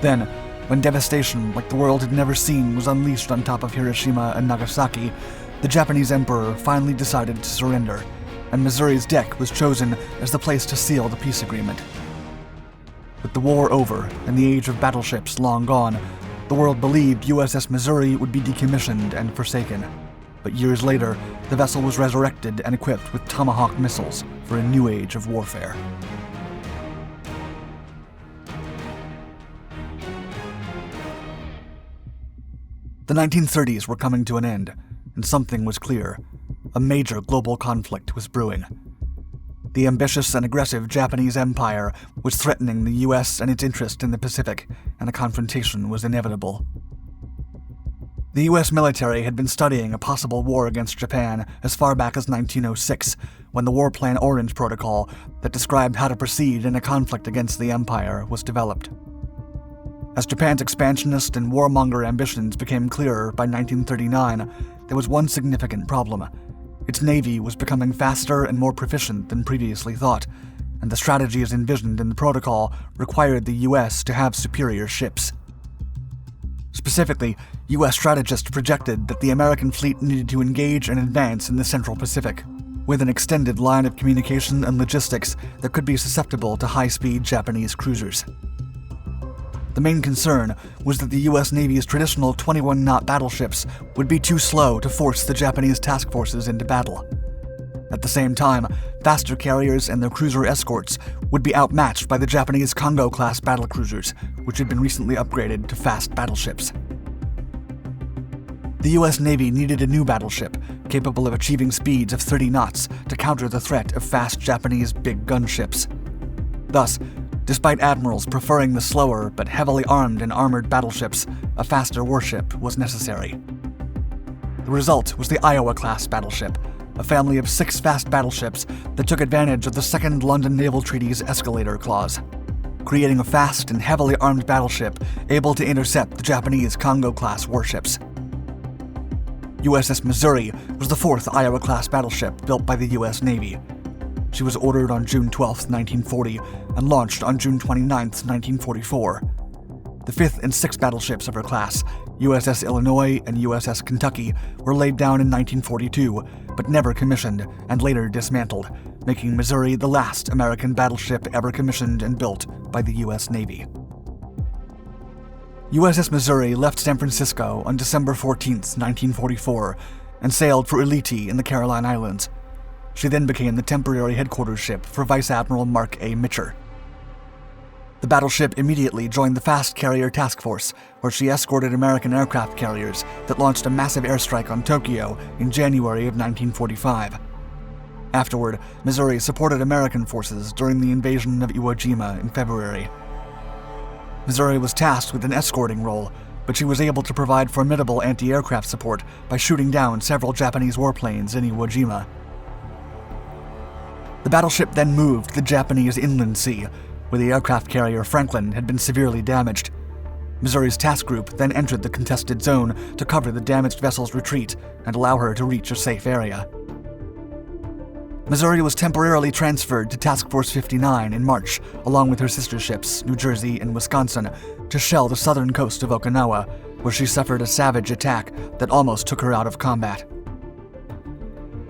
Then, when devastation like the world had never seen was unleashed on top of Hiroshima and Nagasaki, the Japanese emperor finally decided to surrender, and Missouri's deck was chosen as the place to seal the peace agreement. With the war over and the age of battleships long gone, The world believed USS Missouri would be decommissioned and forsaken. But years later, the vessel was resurrected and equipped with Tomahawk missiles for a new age of warfare. The 1930s were coming to an end, and something was clear. A major global conflict was brewing. The ambitious and aggressive Japanese Empire was threatening the US and its interest in the Pacific, and a confrontation was inevitable. The US military had been studying a possible war against Japan as far back as 1906, when the War Plan Orange Protocol that described how to proceed in a conflict against the Empire was developed. As Japan's expansionist and warmonger ambitions became clearer by 1939, there was one significant problem. Its navy was becoming faster and more proficient than previously thought, and the strategies envisioned in the protocol required the US to have superior ships. Specifically, US strategists projected that the American fleet needed to engage and advance in the Central Pacific, with an extended line of communication and logistics that could be susceptible to high-speed Japanese cruisers. The main concern was that the US Navy's traditional 21-knot battleships would be too slow to force the Japanese task forces into battle. At the same time, faster carriers and their cruiser escorts would be outmatched by the Japanese Kongo-class battlecruisers, which had been recently upgraded to fast battleships. The US Navy needed a new battleship, capable of achieving speeds of 30 knots to counter the threat of fast Japanese big gunships. Thus, despite admirals preferring the slower but heavily armed and armored battleships, a faster warship was necessary. The result was the Iowa-class battleship, a family of 6 fast battleships that took advantage of the Second London Naval Treaty's escalator clause, creating a fast and heavily armed battleship able to intercept the Japanese Kongo-class warships. USS Missouri was the 4th Iowa-class battleship built by the US Navy. She was ordered on June 12, 1940, and launched on June 29, 1944. The 5th and 6th battleships of her class, USS Illinois and USS Kentucky, were laid down in 1942, but never commissioned and later dismantled, making Missouri the last American battleship ever commissioned and built by the US Navy. USS Missouri left San Francisco on December 14, 1944, and sailed for Ulithi in the Caroline Islands. She then became the temporary headquarters ship for Vice Admiral Mark A. Mitcher. The battleship immediately joined the Fast Carrier Task Force, where she escorted American aircraft carriers that launched a massive airstrike on Tokyo in January of 1945. Afterward, Missouri supported American forces during the invasion of Iwo Jima in February. Missouri was tasked with an escorting role, but she was able to provide formidable anti-aircraft support by shooting down several Japanese warplanes in Iwo Jima. The battleship then moved to the Japanese Inland Sea, where the aircraft carrier Franklin had been severely damaged. Missouri's task group then entered the contested zone to cover the damaged vessel's retreat and allow her to reach a safe area. Missouri was temporarily transferred to Task Force 59 in March, along with her sister ships, New Jersey and Wisconsin, to shell the southern coast of Okinawa, where she suffered a savage attack that almost took her out of combat.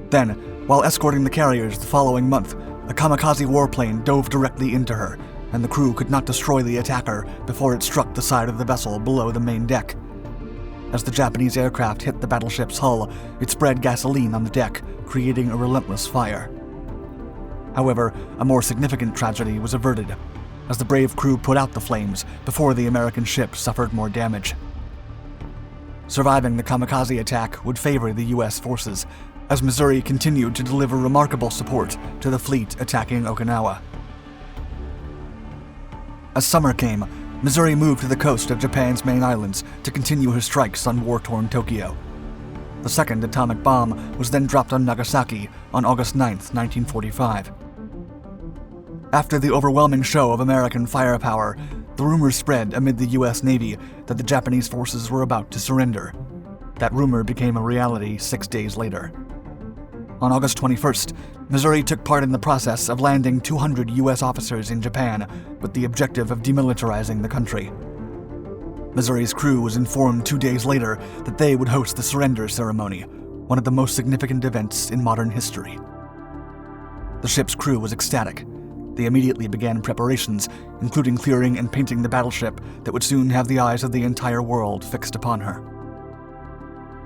Then, while escorting the carriers the following month, a kamikaze warplane dove directly into her, and the crew could not destroy the attacker before it struck the side of the vessel below the main deck. As the Japanese aircraft hit the battleship's hull, it spread gasoline on the deck, creating a relentless fire. However, a more significant tragedy was averted, as the brave crew put out the flames before the American ship suffered more damage. Surviving the kamikaze attack would favor the U.S. forces, as Missouri continued to deliver remarkable support to the fleet attacking Okinawa. As summer came, Missouri moved to the coast of Japan's main islands to continue her strikes on war-torn Tokyo. The second atomic bomb was then dropped on Nagasaki on August 9, 1945. After the overwhelming show of American firepower, the rumor spread amid the U.S. Navy that the Japanese forces were about to surrender. That rumor became a reality 6 days later. On August 21st, Missouri took part in the process of landing 200 U.S. officers in Japan with the objective of demilitarizing the country. Missouri's crew was informed 2 days later that they would host the surrender ceremony, one of the most significant events in modern history. The ship's crew was ecstatic. They immediately began preparations, including clearing and painting the battleship that would soon have the eyes of the entire world fixed upon her.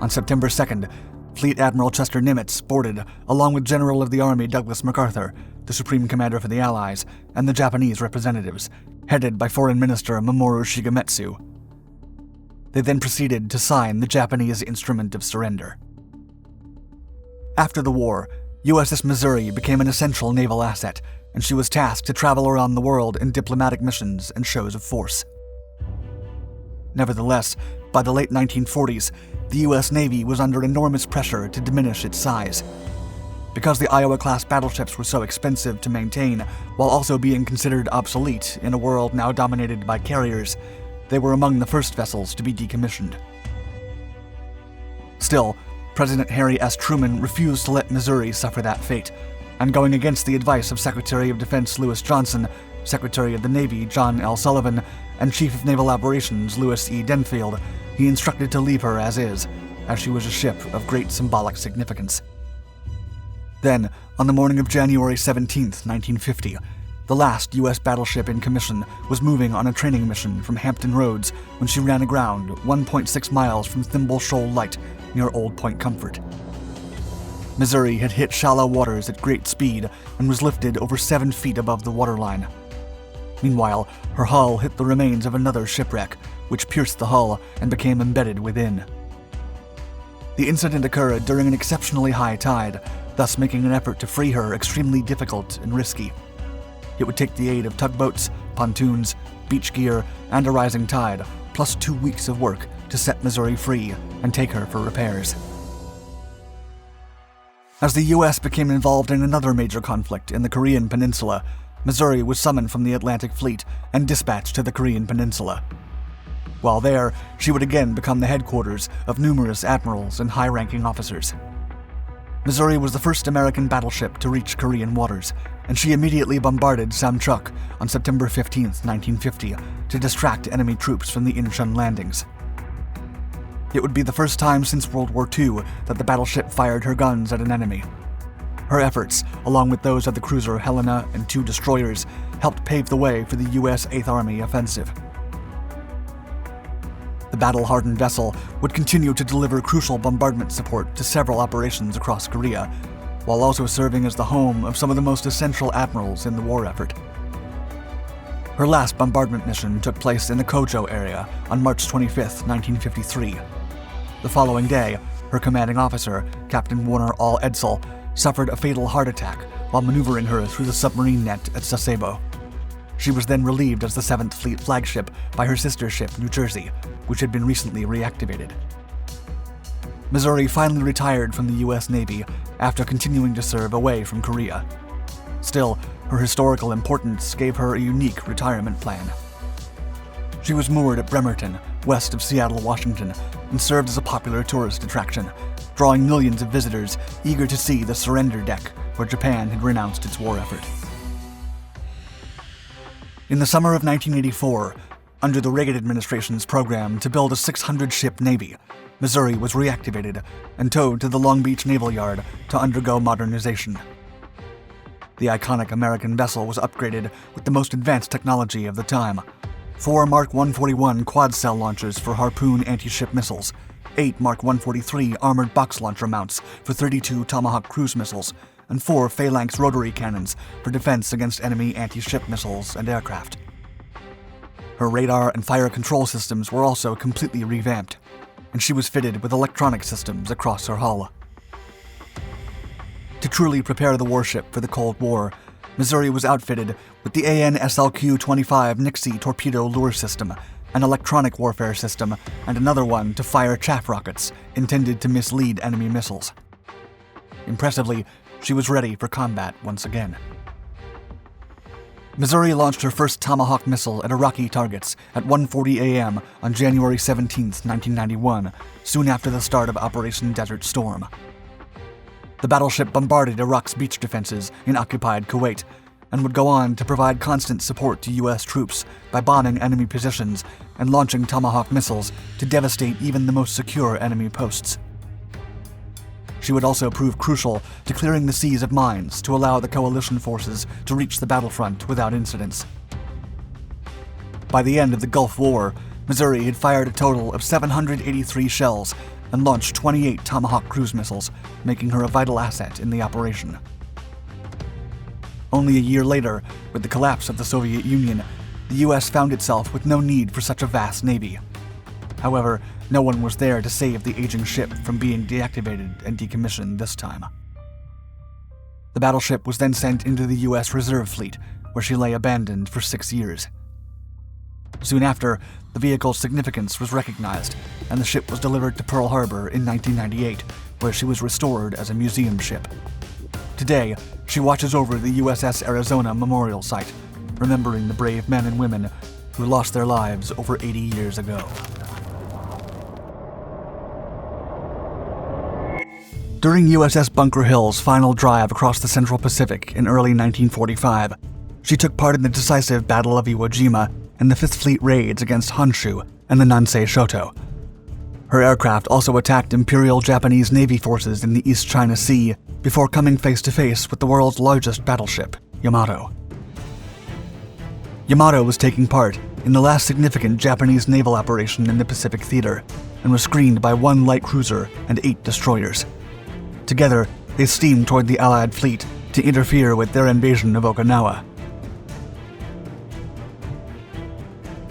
On September 2nd, Fleet Admiral Chester Nimitz boarded, along with General of the Army Douglas MacArthur, the Supreme Commander for the Allies, and the Japanese representatives, headed by Foreign Minister Mamoru Shigemitsu. They then proceeded to sign the Japanese Instrument of Surrender. After the war, USS Missouri became an essential naval asset, and she was tasked to travel around the world in diplomatic missions and shows of force. Nevertheless, by the late 1940s, the U.S. Navy was under enormous pressure to diminish its size. Because the Iowa-class battleships were so expensive to maintain, while also being considered obsolete in a world now dominated by carriers, they were among the first vessels to be decommissioned. Still, President Harry S. Truman refused to let Missouri suffer that fate, and going against the advice of Secretary of Defense Lewis Johnson, Secretary of the Navy John L. Sullivan, and Chief of Naval Operations Louis E. Denfield, he instructed to leave her as is, as she was a ship of great symbolic significance. Then, on the morning of January 17, 1950, the last U.S. battleship in commission was moving on a training mission from Hampton Roads when she ran aground 1.6 miles from Thimble Shoal Light near Old Point Comfort. Missouri had hit shallow waters at great speed and was lifted over 7 feet above the waterline. Meanwhile, her hull hit the remains of another shipwreck, which pierced the hull and became embedded within. The incident occurred during an exceptionally high tide, thus making an effort to free her extremely difficult and risky. It would take the aid of tugboats, pontoons, beach gear, and a rising tide, plus 2 weeks of work to set Missouri free and take her for repairs. As the U.S. became involved in another major conflict in the Korean Peninsula, Missouri was summoned from the Atlantic Fleet and dispatched to the Korean Peninsula. While there, she would again become the headquarters of numerous admirals and high-ranking officers. Missouri was the first American battleship to reach Korean waters, and she immediately bombarded Samchuk on September 15, 1950, to distract enemy troops from the Incheon landings. It would be the first time since World War II that the battleship fired her guns at an enemy. Her efforts, along with those of the cruiser Helena and 2 destroyers, helped pave the way for the U.S. 8th Army offensive. The battle-hardened vessel would continue to deliver crucial bombardment support to several operations across Korea, while also serving as the home of some of the most essential admirals in the war effort. Her last bombardment mission took place in the Kojo area on March 25, 1953. The following day, her commanding officer, Captain Warner All Edsel, suffered a fatal heart attack while maneuvering her through the submarine net at Sasebo. She was then relieved as the 7th Fleet flagship by her sister ship, New Jersey, which had been recently reactivated. Missouri finally retired from the U.S. Navy after continuing to serve away from Korea. Still, her historical importance gave her a unique retirement plan. She was moored at Bremerton, west of Seattle, Washington, and served as a popular tourist attraction, drawing millions of visitors eager to see the surrender deck where Japan had renounced its war effort. In the summer of 1984, under the Reagan administration's program to build a 600-ship navy, Missouri was reactivated and towed to the Long Beach Naval Yard to undergo modernization. The iconic American vessel was upgraded with the most advanced technology of the time: 4 Mark 141 quad-cell launchers for Harpoon anti-ship missiles, 8 Mark 143 armored box launcher mounts for 32 Tomahawk cruise missiles, and 4 phalanx rotary cannons for defense against enemy anti-ship missiles and aircraft. Her radar and fire control systems were also completely revamped, and she was fitted with electronic systems across her hull. To truly prepare the warship for the Cold War, Missouri was outfitted with the AN/SLQ-25 Nixie torpedo lure system, an electronic warfare system, and another one to fire chaff rockets intended to mislead enemy missiles. Impressively, she was ready for combat once again. Missouri launched her first Tomahawk missile at Iraqi targets at 1:40 a.m. on January 17, 1991, soon after the start of Operation Desert Storm. The battleship bombarded Iraq's beach defenses in occupied Kuwait and would go on to provide constant support to U.S. troops by bombing enemy positions and launching Tomahawk missiles to devastate even the most secure enemy posts. she would also prove crucial to clearing the seas of mines to allow the coalition forces to reach the battlefront without incidents. By the end of the Gulf War, Missouri had fired a total of 783 shells and launched 28 Tomahawk cruise missiles, making her a vital asset in the operation. Only a year later, with the collapse of the Soviet Union, the U.S. found itself with no need for such a vast navy. However, no one was there to save the aging ship from being deactivated and decommissioned this time. The battleship was then sent into the U.S. Reserve Fleet, where she lay abandoned for 6 years. Soon after, the vehicle's significance was recognized, and the ship was delivered to Pearl Harbor in 1998, where she was restored as a museum ship. Today, she watches over the USS Arizona Memorial Site, remembering the brave men and women who lost their lives over 80 years ago. During USS Bunker Hill's final drive across the Central Pacific in early 1945, she took part in the decisive Battle of Iwo Jima and the Fifth Fleet raids against Honshu and the Nansei Shoto. Her aircraft also attacked Imperial Japanese Navy forces in the East China Sea before coming face-to-face with the world's largest battleship, Yamato. Yamato was taking part in the last significant Japanese naval operation in the Pacific Theater and was screened by 1 light cruiser and 8 destroyers. Together, they steamed toward the Allied fleet to interfere with their invasion of Okinawa.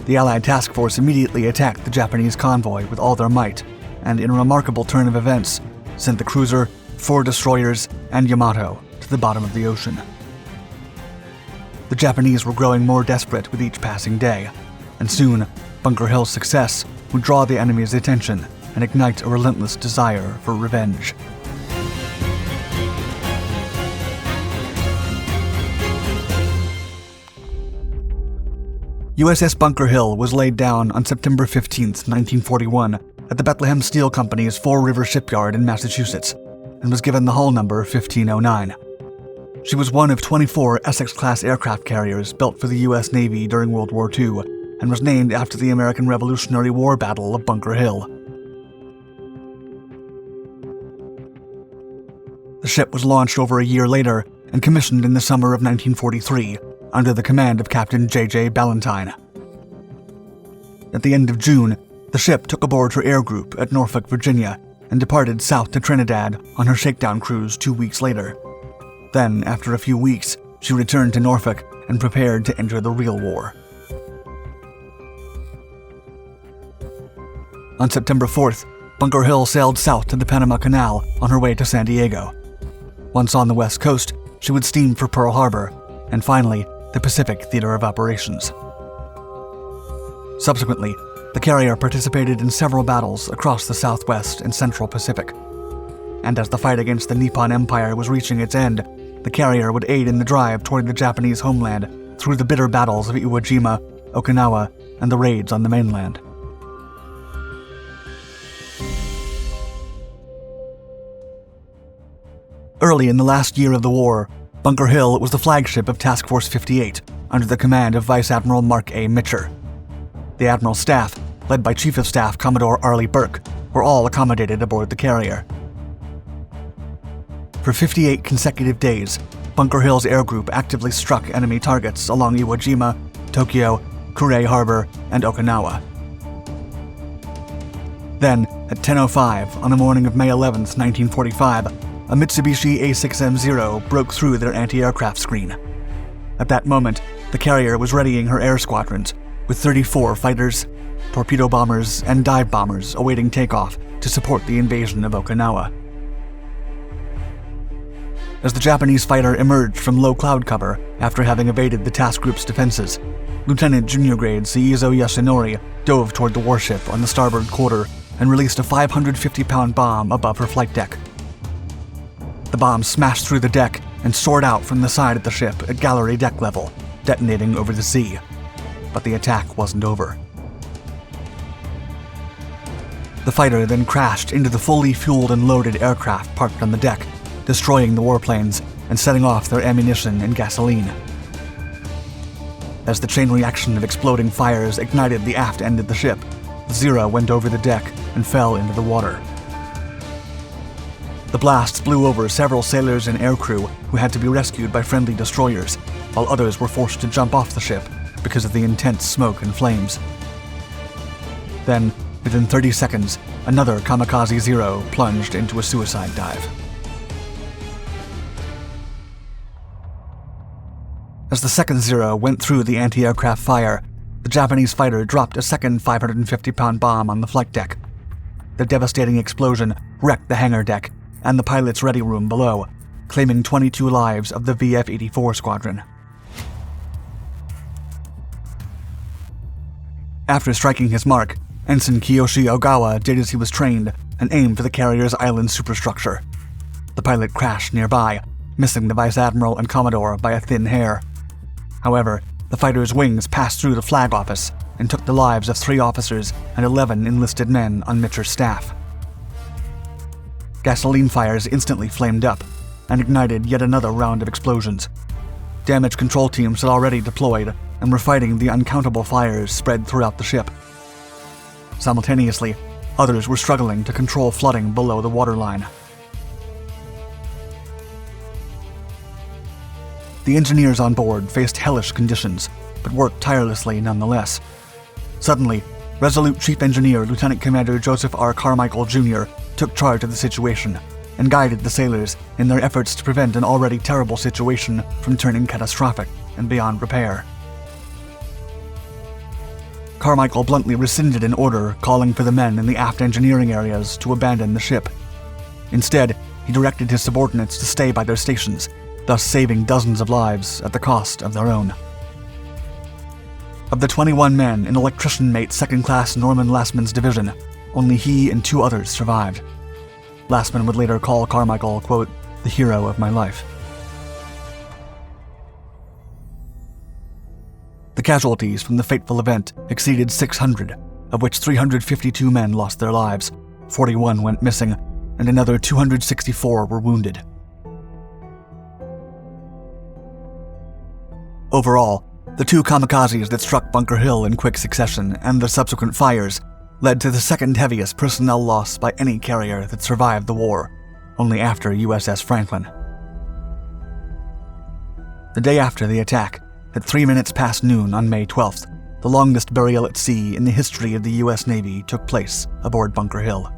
The Allied task force immediately attacked the Japanese convoy with all their might, and in a remarkable turn of events, sent the cruiser, 4 destroyers, and Yamato to the bottom of the ocean. The Japanese were growing more desperate with each passing day, and soon, Bunker Hill's success would draw the enemy's attention and ignite a relentless desire for revenge. USS Bunker Hill was laid down on September 15, 1941, at the Bethlehem Steel Company's Fall River Shipyard in Massachusetts, and was given the hull number 1509. She was one of 24 Essex-class aircraft carriers built for the U.S. Navy during World War II, and was named after the American Revolutionary War Battle of Bunker Hill. The ship was launched over a year later and commissioned in the summer of 1943, under the command of Captain J.J. Ballantyne. At the end of June, the ship took aboard her air group at Norfolk, Virginia, and departed south to Trinidad on her shakedown cruise 2 weeks later. Then, after a few weeks, she returned to Norfolk and prepared to enter the real war. On September 4th, Bunker Hill sailed south to the Panama Canal on her way to San Diego. Once on the west coast, she would steam for Pearl Harbor, and finally, the Pacific Theater of Operations. Subsequently, the carrier participated in several battles across the Southwest and Central Pacific. And as the fight against the Nippon Empire was reaching its end, the carrier would aid in the drive toward the Japanese homeland through the bitter battles of Iwo Jima, Okinawa, and the raids on the mainland. Early in the last year of the war, Bunker Hill was the flagship of Task Force 58, under the command of Vice Admiral Mark A. Mitcher. The Admiral's staff, led by Chief of Staff Commodore Arleigh Burke, were all accommodated aboard the carrier. For 58 consecutive days, Bunker Hill's air group actively struck enemy targets along Iwo Jima, Tokyo, Kure Harbor, and Okinawa. Then, at 10:05 on the morning of May 11, 1945, a Mitsubishi A6M0 broke through their anti-aircraft screen. At that moment, the carrier was readying her air squadrons, with 34 fighters, torpedo bombers, and dive bombers awaiting takeoff to support the invasion of Okinawa. As the Japanese fighter emerged from low cloud cover after having evaded the task group's defenses, Lieutenant Junior Grade Seizo Yasunori dove toward the warship on the starboard quarter and released a 550-pound bomb above her flight deck. The bomb smashed through the deck and soared out from the side of the ship at gallery deck level, detonating over the sea. But the attack wasn't over. The fighter then crashed into the fully fueled and loaded aircraft parked on the deck, destroying the warplanes and setting off their ammunition and gasoline. As the chain reaction of exploding fires ignited the aft end of the ship, Zero went over the deck and fell into the water. The blasts blew over several sailors and aircrew who had to be rescued by friendly destroyers, while others were forced to jump off the ship because of the intense smoke and flames. Then, within 30 seconds, another Kamikaze Zero plunged into a suicide dive. As the second Zero went through the anti-aircraft fire, the Japanese fighter dropped a second 550-pound bomb on the flight deck. The devastating explosion wrecked the hangar deck and the pilot's ready room below, claiming 22 lives of the VF-84 squadron. After striking his mark, Ensign Kiyoshi Ogawa did as he was trained and aimed for the carrier's island superstructure. The pilot crashed nearby, missing the Vice Admiral and Commodore by a thin hair. However, the fighter's wings passed through the flag office and took the lives of 3 officers and 11 enlisted men on Mitcher's staff. Gasoline fires instantly flamed up and ignited yet another round of explosions. Damage control teams had already deployed and were fighting the uncountable fires spread throughout the ship. Simultaneously, others were struggling to control flooding below the waterline. The engineers on board faced hellish conditions, but worked tirelessly nonetheless. Suddenly, Resolute Chief Engineer Lieutenant Commander Joseph R. Carmichael, Jr. took charge of the situation and guided the sailors in their efforts to prevent an already terrible situation from turning catastrophic and beyond repair. Carmichael bluntly rescinded an order calling for the men in the aft engineering areas to abandon the ship. Instead, he directed his subordinates to stay by their stations, thus saving dozens of lives at the cost of their own. Of the 21 men in electrician mate 2nd Class Norman Lassman's division, only he and 2 others survived. Lassman would later call Carmichael, quote, the hero of my life. The casualties from the fateful event exceeded 600, of which 352 men lost their lives, 41 went missing, and another 264 were wounded. Overall, the 2 kamikazes that struck Bunker Hill in quick succession and the subsequent fires led to the second heaviest personnel loss by any carrier that survived the war, only after USS Franklin. The day after the attack, at 3 minutes past noon on May 12th, the longest burial at sea in the history of the U.S. Navy took place aboard Bunker Hill.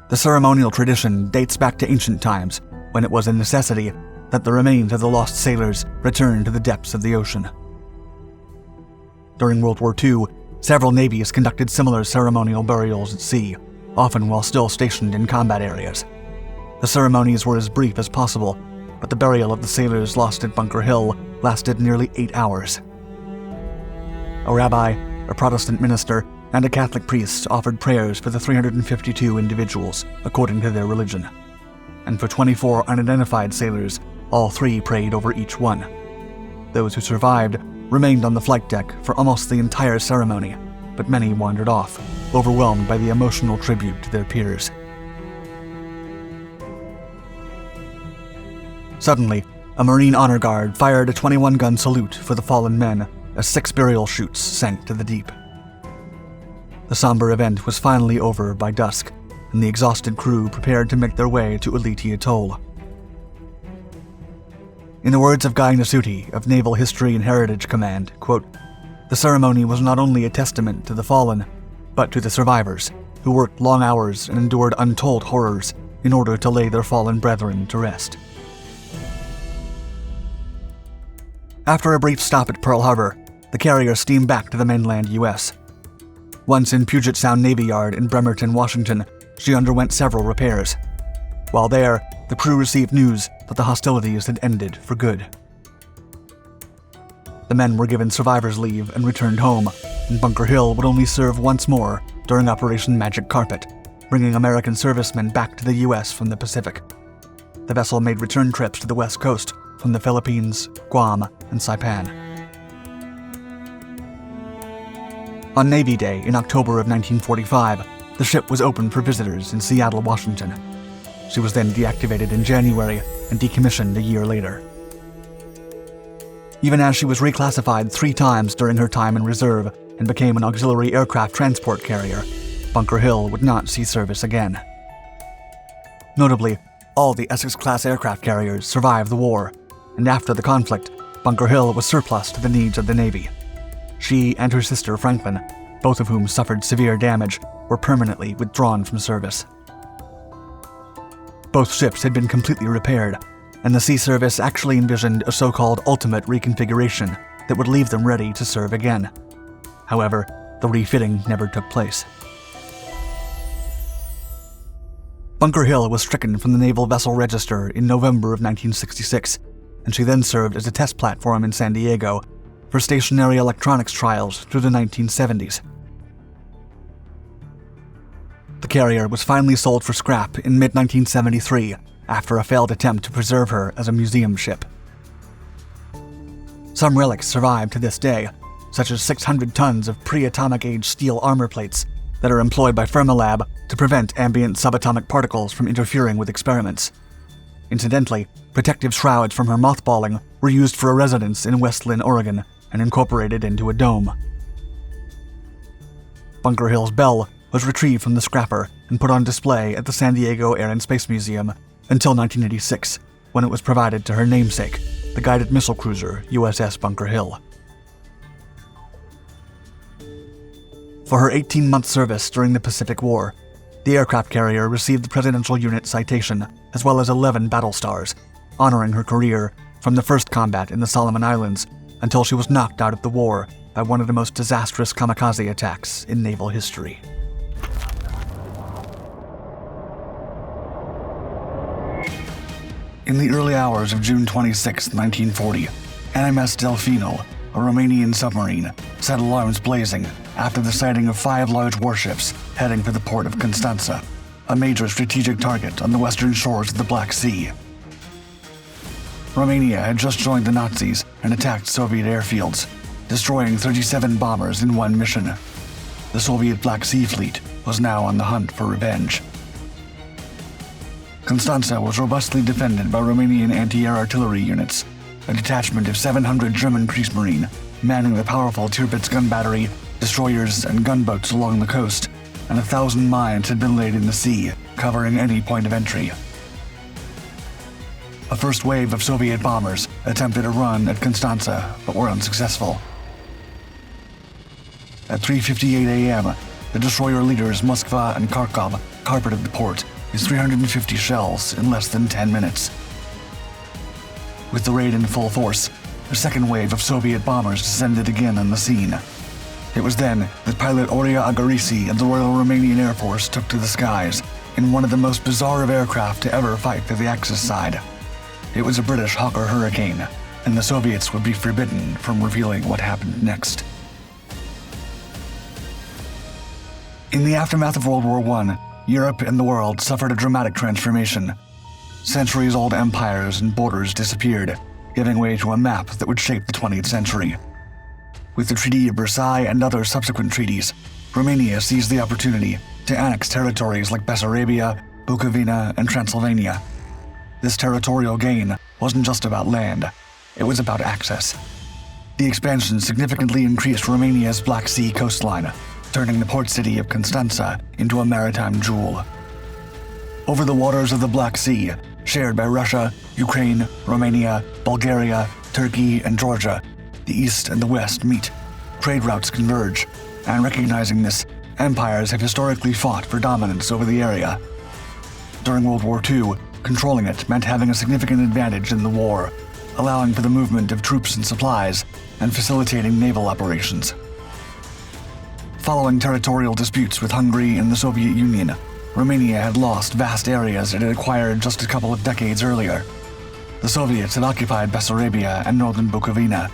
The ceremonial tradition dates back to ancient times, when it was a necessity that the remains of the lost sailors return to the depths of the ocean. During World War II, several navies conducted similar ceremonial burials at sea, often while still stationed in combat areas. The ceremonies were as brief as possible, but the burial of the sailors lost at Bunker Hill lasted nearly 8 hours. A rabbi, a Protestant minister, and a Catholic priest offered prayers for the 352 individuals, according to their religion. And for 24 unidentified sailors, all 3 prayed over each one. Those who survived remained on the flight deck for almost the entire ceremony, but many wandered off, overwhelmed by the emotional tribute to their peers. Suddenly, a Marine honor guard fired a 21-gun salute for the fallen men as 6 burial chutes sank to the deep. The somber event was finally over by dusk, and the exhausted crew prepared to make their way to Ulithi Atoll. In the words of Guy Nasuti of Naval History and Heritage Command, quote, the ceremony was not only a testament to the fallen, but to the survivors, who worked long hours and endured untold horrors in order to lay their fallen brethren to rest. After a brief stop at Pearl Harbor, the carrier steamed back to the mainland U.S. Once in Puget Sound Navy Yard in Bremerton, Washington, she underwent several repairs. While there, the crew received news that the hostilities had ended for good. The men were given survivor's leave and returned home, and Bunker Hill would only serve once more during Operation Magic Carpet, bringing American servicemen back to the U.S. from the Pacific. The vessel made return trips to the West Coast from the Philippines, Guam, and Saipan. On Navy Day in October of 1945, the ship was opened for visitors in Seattle, Washington. She was then deactivated in January and decommissioned a year later. Even as she was reclassified 3 times during her time in reserve and became an auxiliary aircraft transport carrier, Bunker Hill would not see service again. Notably, all the Essex-class aircraft carriers survived the war, and after the conflict, Bunker Hill was surplus to the needs of the Navy. She and her sister Franklin, both of whom suffered severe damage, were permanently withdrawn from service. Both ships had been completely repaired, and the Sea Service actually envisioned a so-called ultimate reconfiguration that would leave them ready to serve again. However, the refitting never took place. Bunker Hill was stricken from the Naval Vessel Register in November of 1966, and she then served as a test platform in San Diego for stationary electronics trials through the 1970s. The carrier was finally sold for scrap in mid-1973 after a failed attempt to preserve her as a museum ship. Some relics survive to this day, such as 600 tons of pre-atomic age steel armor plates that are employed by Fermilab to prevent ambient subatomic particles from interfering with experiments. Incidentally, protective shrouds from her mothballing were used for a residence in West Lynn, Oregon, and incorporated into a dome. Bunker Hill's bell was retrieved from the scrapper and put on display at the San Diego Air and Space Museum until 1986, when it was provided to her namesake, the guided missile cruiser USS Bunker Hill. For her 18-month service during the Pacific War, the aircraft carrier received the Presidential Unit Citation, as well as 11 battle stars, honoring her career from the first combat in the Solomon Islands until she was knocked out of the war by one of the most disastrous kamikaze attacks in naval history. In the early hours of June 26, 1940, NMS Delfino, a Romanian submarine, set alarms blazing after the sighting of 5 large warships heading for the port of Constanța, a major strategic target on the western shores of the Black Sea. Romania had just joined the Nazis and attacked Soviet airfields, destroying 37 bombers in one mission. The Soviet Black Sea Fleet was now on the hunt for revenge. Constanța was robustly defended by Romanian anti-air artillery units, a detachment of 700 German Kriegsmarine manning the powerful Tirpitz gun battery, destroyers, and gunboats along the coast, and 1,000 mines had been laid in the sea, covering any point of entry. A first wave of Soviet bombers attempted a run at Constanța, but were unsuccessful. At 3:58 a.m., the destroyer leaders Moskva and Kharkov carpeted the port with 350 shells in less than 10 minutes. With the raid in full force, a second wave of Soviet bombers descended again on the scene. It was then that pilot Oria Agarisi of the Royal Romanian Air Force took to the skies in one of the most bizarre of aircraft to ever fight for the Axis side. It was a British Hawker Hurricane, and the Soviets would be forbidden from revealing what happened next. In the aftermath of World War I, Europe and the world suffered a dramatic transformation. Centuries-old empires and borders disappeared, giving way to a map that would shape the 20th century. With the Treaty of Versailles and other subsequent treaties, Romania seized the opportunity to annex territories like Bessarabia, Bukovina, and Transylvania. This territorial gain wasn't just about land, it was about access. The expansion significantly increased Romania's Black Sea coastline, turning the port city of Constanța into a maritime jewel. Over the waters of the Black Sea, shared by Russia, Ukraine, Romania, Bulgaria, Turkey, and Georgia, the East and the West meet, trade routes converge, and recognizing this, empires have historically fought for dominance over the area. During World War II, controlling it meant having a significant advantage in the war, allowing for the movement of troops and supplies, and facilitating naval operations. Following territorial disputes with Hungary and the Soviet Union, Romania had lost vast areas it had acquired just a couple of decades earlier. The Soviets had occupied Bessarabia and northern Bukovina.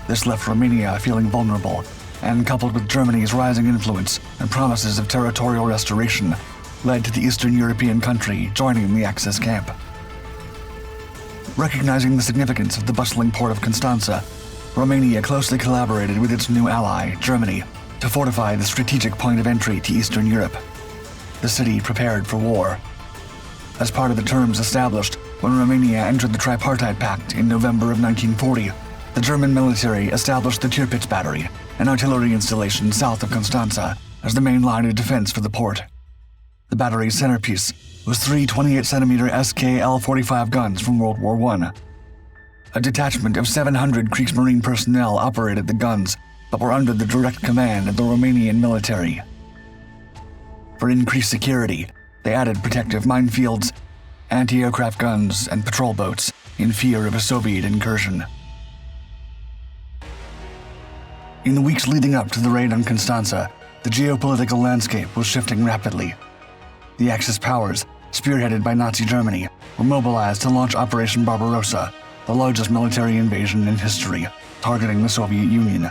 This left Romania feeling vulnerable, and coupled with Germany's rising influence and promises of territorial restoration, led to the Eastern European country joining the Axis camp. Recognizing the significance of the bustling port of Constanța, Romania closely collaborated with its new ally, Germany, to fortify the strategic point of entry to Eastern Europe. The city prepared for war. As part of the terms established when Romania entered the Tripartite Pact in November of 1940, the German military established the Tirpitz battery, an artillery installation south of Constanța, as the main line of defense for the port. The battery's centerpiece, was three 28-centimeter SK-L-45 guns from World War I. A detachment of 700 Kriegsmarine personnel operated the guns, but were under the direct command of the Romanian military. For increased security, they added protective minefields, anti-aircraft guns, and patrol boats in fear of a Soviet incursion. In the weeks leading up to the raid on Constanța, the geopolitical landscape was shifting rapidly. The Axis powers, spearheaded by Nazi Germany, were mobilized to launch Operation Barbarossa, the largest military invasion in history, targeting the Soviet Union.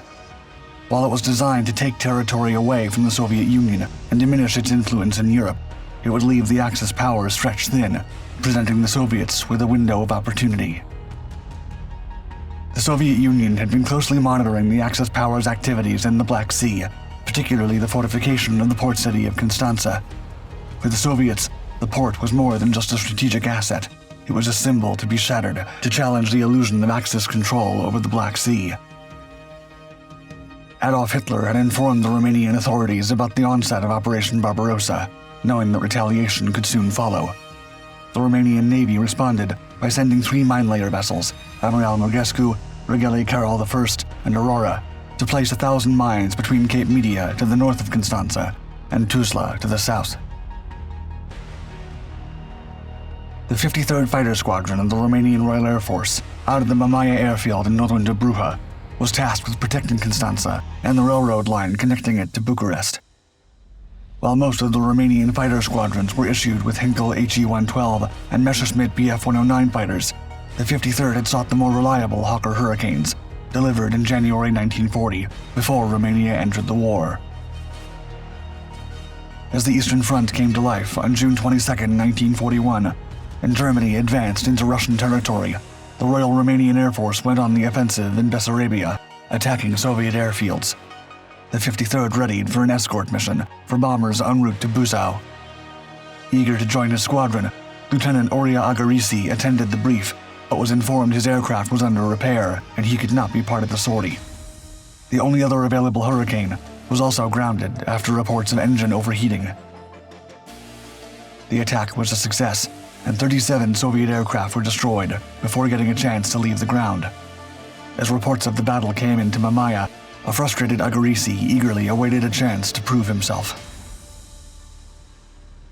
While it was designed to take territory away from the Soviet Union and diminish its influence in Europe, it would leave the Axis powers stretched thin, presenting the Soviets with a window of opportunity. The Soviet Union had been closely monitoring the Axis powers' activities in the Black Sea, particularly the fortification of the port city of Constanța. For the Soviets, the port was more than just a strategic asset. It was a symbol to be shattered, to challenge the illusion of Axis control over the Black Sea. Adolf Hitler had informed the Romanian authorities about the onset of Operation Barbarossa, knowing that retaliation could soon follow. The Romanian Navy responded by sending 3 mine-layer vessels, Amiral Murgescu, Regele Carol I, and Aurora, to place 1,000 mines between Cape Media to the north of Constanța and Tuzla to the south. The 53rd Fighter Squadron of the Romanian Royal Air Force, out of the Mamaia airfield in northern Dobruja, was tasked with protecting Constanța and the railroad line connecting it to Bucharest. While most of the Romanian fighter squadrons were issued with Henkel HE-112 and Messerschmitt Bf-109 fighters, the 53rd had sought the more reliable Hawker Hurricanes, delivered in January 1940, before Romania entered the war. As the Eastern Front came to life on June 22, 1941, and Germany advanced into Russian territory, the Royal Romanian Air Force went on the offensive in Bessarabia, attacking Soviet airfields. The 53rd readied for an escort mission for bombers en route to Buzău. Eager to join his squadron, Lieutenant Oria Agarici attended the brief, but was informed his aircraft was under repair and he could not be part of the sortie. The only other available Hurricane was also grounded after reports of engine overheating. The attack was a success, and 37 Soviet aircraft were destroyed before getting a chance to leave the ground. As reports of the battle came into Mamaia, a frustrated Agarici eagerly awaited a chance to prove himself.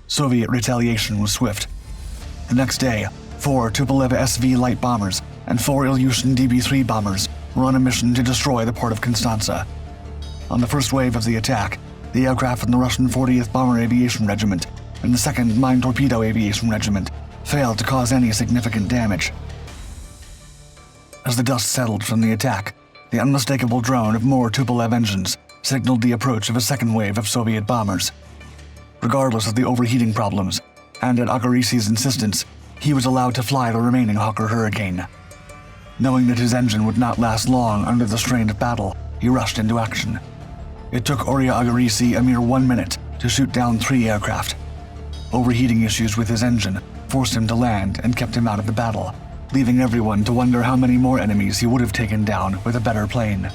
Soviet retaliation was swift. The next day, 4 Tupolev SV light bombers and 4 Ilyushin DB-3 bombers were on a mission to destroy the port of Constanța. On the first wave of the attack, the aircraft from the Russian 40th Bomber Aviation Regiment and the 2nd Mine Torpedo Aviation Regiment failed to cause any significant damage. As the dust settled from the attack, the unmistakable drone of more Tupolev engines signaled the approach of a second wave of Soviet bombers. Regardless of the overheating problems, and at Agarici's insistence, he was allowed to fly the remaining Hawker Hurricane. Knowing that his engine would not last long under the strain of battle, he rushed into action. It took Oria Agarici a mere 1 minute to shoot down 3 aircraft. Overheating issues with his engine forced him to land and kept him out of the battle, leaving everyone to wonder how many more enemies he would have taken down with a better plane.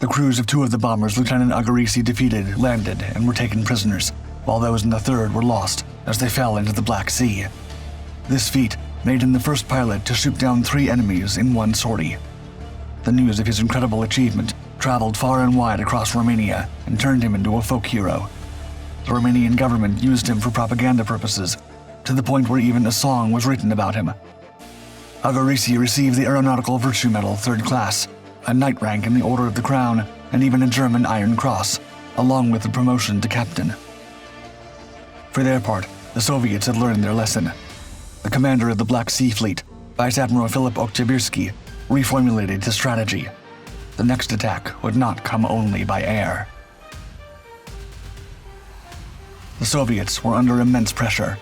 The crews of 2 of the bombers Lieutenant Agarici defeated landed and were taken prisoners, while those in the 3rd were lost as they fell into the Black Sea. This feat made him the first pilot to shoot down 3 enemies in one sortie. The news of his incredible achievement traveled far and wide across Romania and turned him into a folk hero. The Romanian government used him for propaganda purposes, to the point where even a song was written about him. Agarici received the Aeronautical Virtue Medal 3rd Class, a knight rank in the Order of the Crown, and even a German Iron Cross, along with the promotion to captain. For their part, the Soviets had learned their lesson. The commander of the Black Sea Fleet, Vice Admiral Philip Oktyabrski, reformulated his strategy. The next attack would not come only by air. The Soviets were under immense pressure.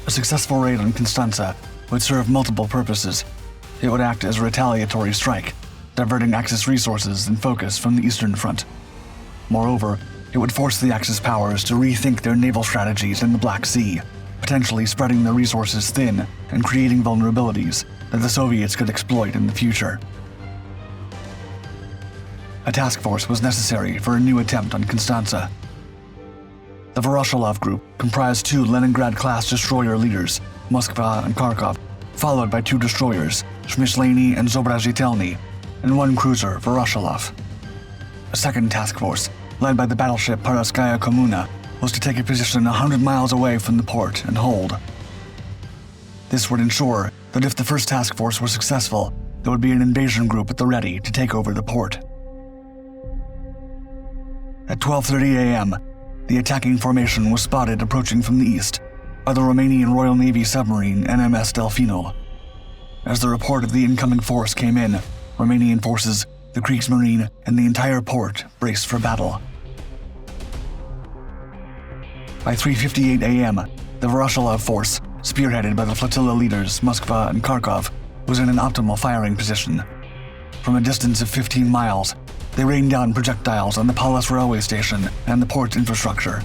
A successful raid on Constanța would serve multiple purposes. It would act as a retaliatory strike, diverting Axis resources and focus from the Eastern Front. Moreover, it would force the Axis powers to rethink their naval strategies in the Black Sea, potentially spreading their resources thin and creating vulnerabilities that the Soviets could exploit in the future. A task force was necessary for a new attempt on Constanța. The Voroshilov group comprised 2 Leningrad-class destroyer leaders, Moskva and Kharkov, followed by 2 destroyers, Shmishleny and Zobrazhitelny, and 1 cruiser, Voroshilov. A second task force, led by the battleship Paraskaya Komuna, was to take a position 100 miles away from the port and hold. This would ensure that if the first task force was successful, there would be an invasion group at the ready to take over the port. At 12:30 a.m., the attacking formation was spotted approaching from the east by the Romanian Royal Navy submarine NMS Delfinul. As the report of the incoming force came in, Romanian forces, the Kriegsmarine, and the entire port braced for battle. By 3:58 a.m., the Voroshilov force, spearheaded by the flotilla leaders Moskva and Kharkov, was in an optimal firing position. From a distance of 15 miles, they rained down projectiles on the Palas railway station and the port's infrastructure.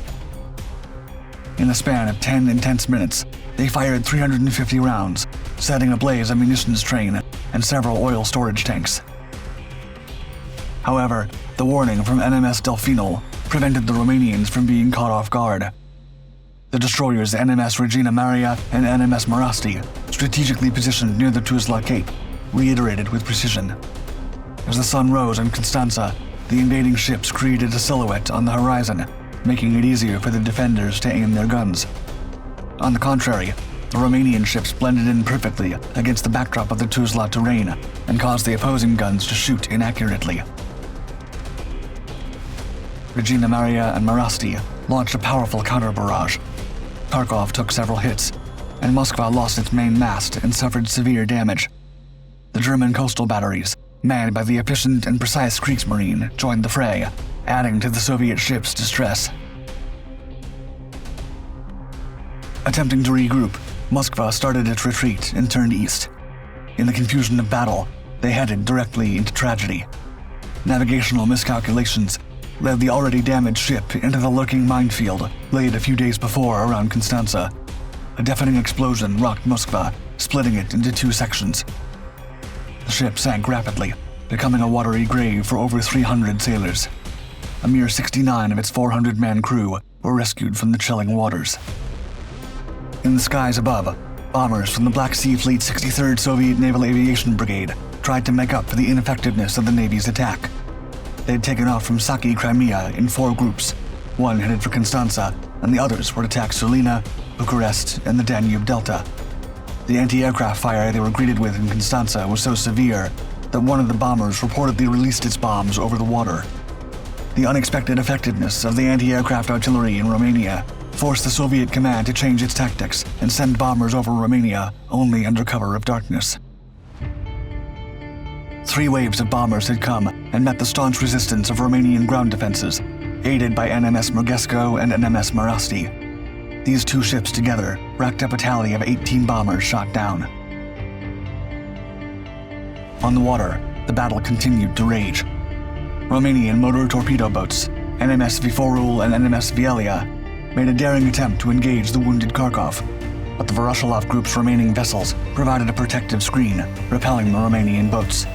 In a span of 10 intense minutes, they fired 350 rounds, setting ablaze a munitions train and several oil storage tanks. However, the warning from NMS Delfinul prevented the Romanians from being caught off guard. The destroyers NMS Regina Maria and NMS Marasti, strategically positioned near the Tuzla Cape, reiterated with precision. As the sun rose in Constanța, the invading ships created a silhouette on the horizon, making it easier for the defenders to aim their guns. On the contrary, the Romanian ships blended in perfectly against the backdrop of the Tuzla terrain and caused the opposing guns to shoot inaccurately. Regina Maria and Marasti launched a powerful counter-barrage. Kharkov took several hits, and Moskva lost its main mast and suffered severe damage. The German coastal batteries, manned by the efficient and precise Kriegsmarine, joined the fray, adding to the Soviet ships' distress. Attempting to regroup, Moskva started its retreat and turned east. In the confusion of battle, they headed directly into tragedy. Navigational miscalculations led the already damaged ship into the lurking minefield laid a few days before around Constanța. A deafening explosion rocked Moskva, splitting it into 2 sections. The ship sank rapidly, becoming a watery grave for over 300 sailors. A mere 69 of its 400-man crew were rescued from the chilling waters. In the skies above, bombers from the Black Sea Fleet 63rd Soviet Naval Aviation Brigade tried to make up for the ineffectiveness of the Navy's attack. They had taken off from Saki, Crimea in 4 groups, one headed for Constanța, and the others would attack Sulina, Bucharest, and the Danube Delta. The anti-aircraft fire they were greeted with in Constanța was so severe that one of the bombers reportedly released its bombs over the water. The unexpected effectiveness of the anti-aircraft artillery in Romania forced the Soviet command to change its tactics and send bombers over Romania only under cover of darkness. 3 waves of bombers had come and met the staunch resistance of Romanian ground defenses, aided by NMS Murgesco and NMS Marasti. These 2 ships together racked up a tally of 18 bombers shot down. On the water, the battle continued to rage. Romanian motor torpedo boats, NMS Viforul and NMS Vielia, made a daring attempt to engage the wounded Kharkov, but the Voroshilov group's remaining vessels provided a protective screen, repelling the Romanian boats.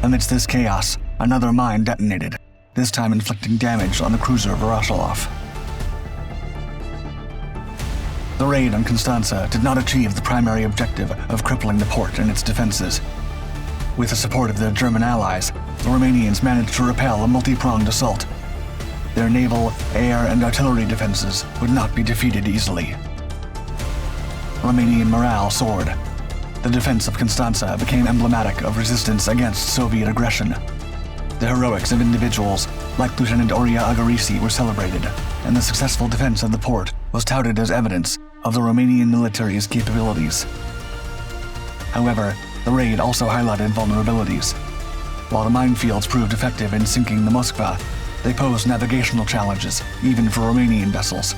Amidst this chaos, another mine detonated, this time inflicting damage on the cruiser Voroshilov. The raid on Constanța did not achieve the primary objective of crippling the port and its defenses. With the support of their German allies, the Romanians managed to repel a multi-pronged assault. Their naval, air, and artillery defenses would not be defeated easily. Romanian morale soared. The defense of Constanța became emblematic of resistance against Soviet aggression. The heroics of individuals like Lieutenant Oria Agarisi were celebrated, and the successful defense of the port was touted as evidence of the Romanian military's capabilities. However, the raid also highlighted vulnerabilities. While the minefields proved effective in sinking the Moskva, they posed navigational challenges, even for Romanian vessels.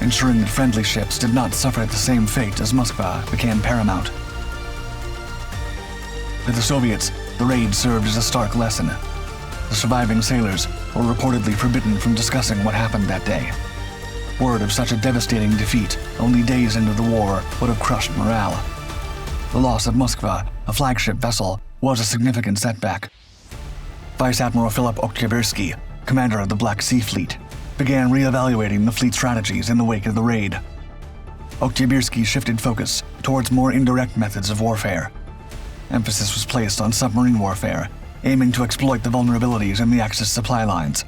Ensuring that friendly ships did not suffer the same fate as Moskva became paramount. For the Soviets, the raid served as a stark lesson. The surviving sailors were reportedly forbidden from discussing what happened that day. Word of such a devastating defeat, only days into the war, would have crushed morale. The loss of Moskva, a flagship vessel, was a significant setback. Vice Admiral Philip Oktyabersky, commander of the Black Sea Fleet, began re-evaluating the fleet strategies in the wake of the raid. Oktyabrsky shifted focus towards more indirect methods of warfare. Emphasis was placed on submarine warfare, aiming to exploit the vulnerabilities in the Axis supply lines.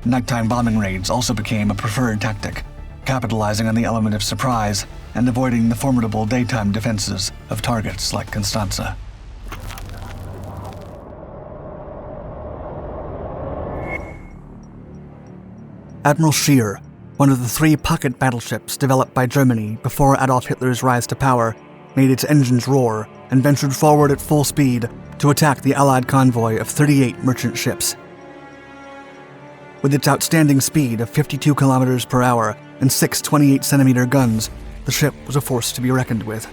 Nighttime bombing raids also became a preferred tactic, capitalizing on the element of surprise and avoiding the formidable daytime defenses of targets like Constanza. Admiral Scheer, one of the 3 pocket battleships developed by Germany before Adolf Hitler's rise to power, made its engines roar and ventured forward at full speed to attack the Allied convoy of 38 merchant ships. With its outstanding speed of 52 kilometers per hour and 6 28-centimeter guns, the ship was a force to be reckoned with.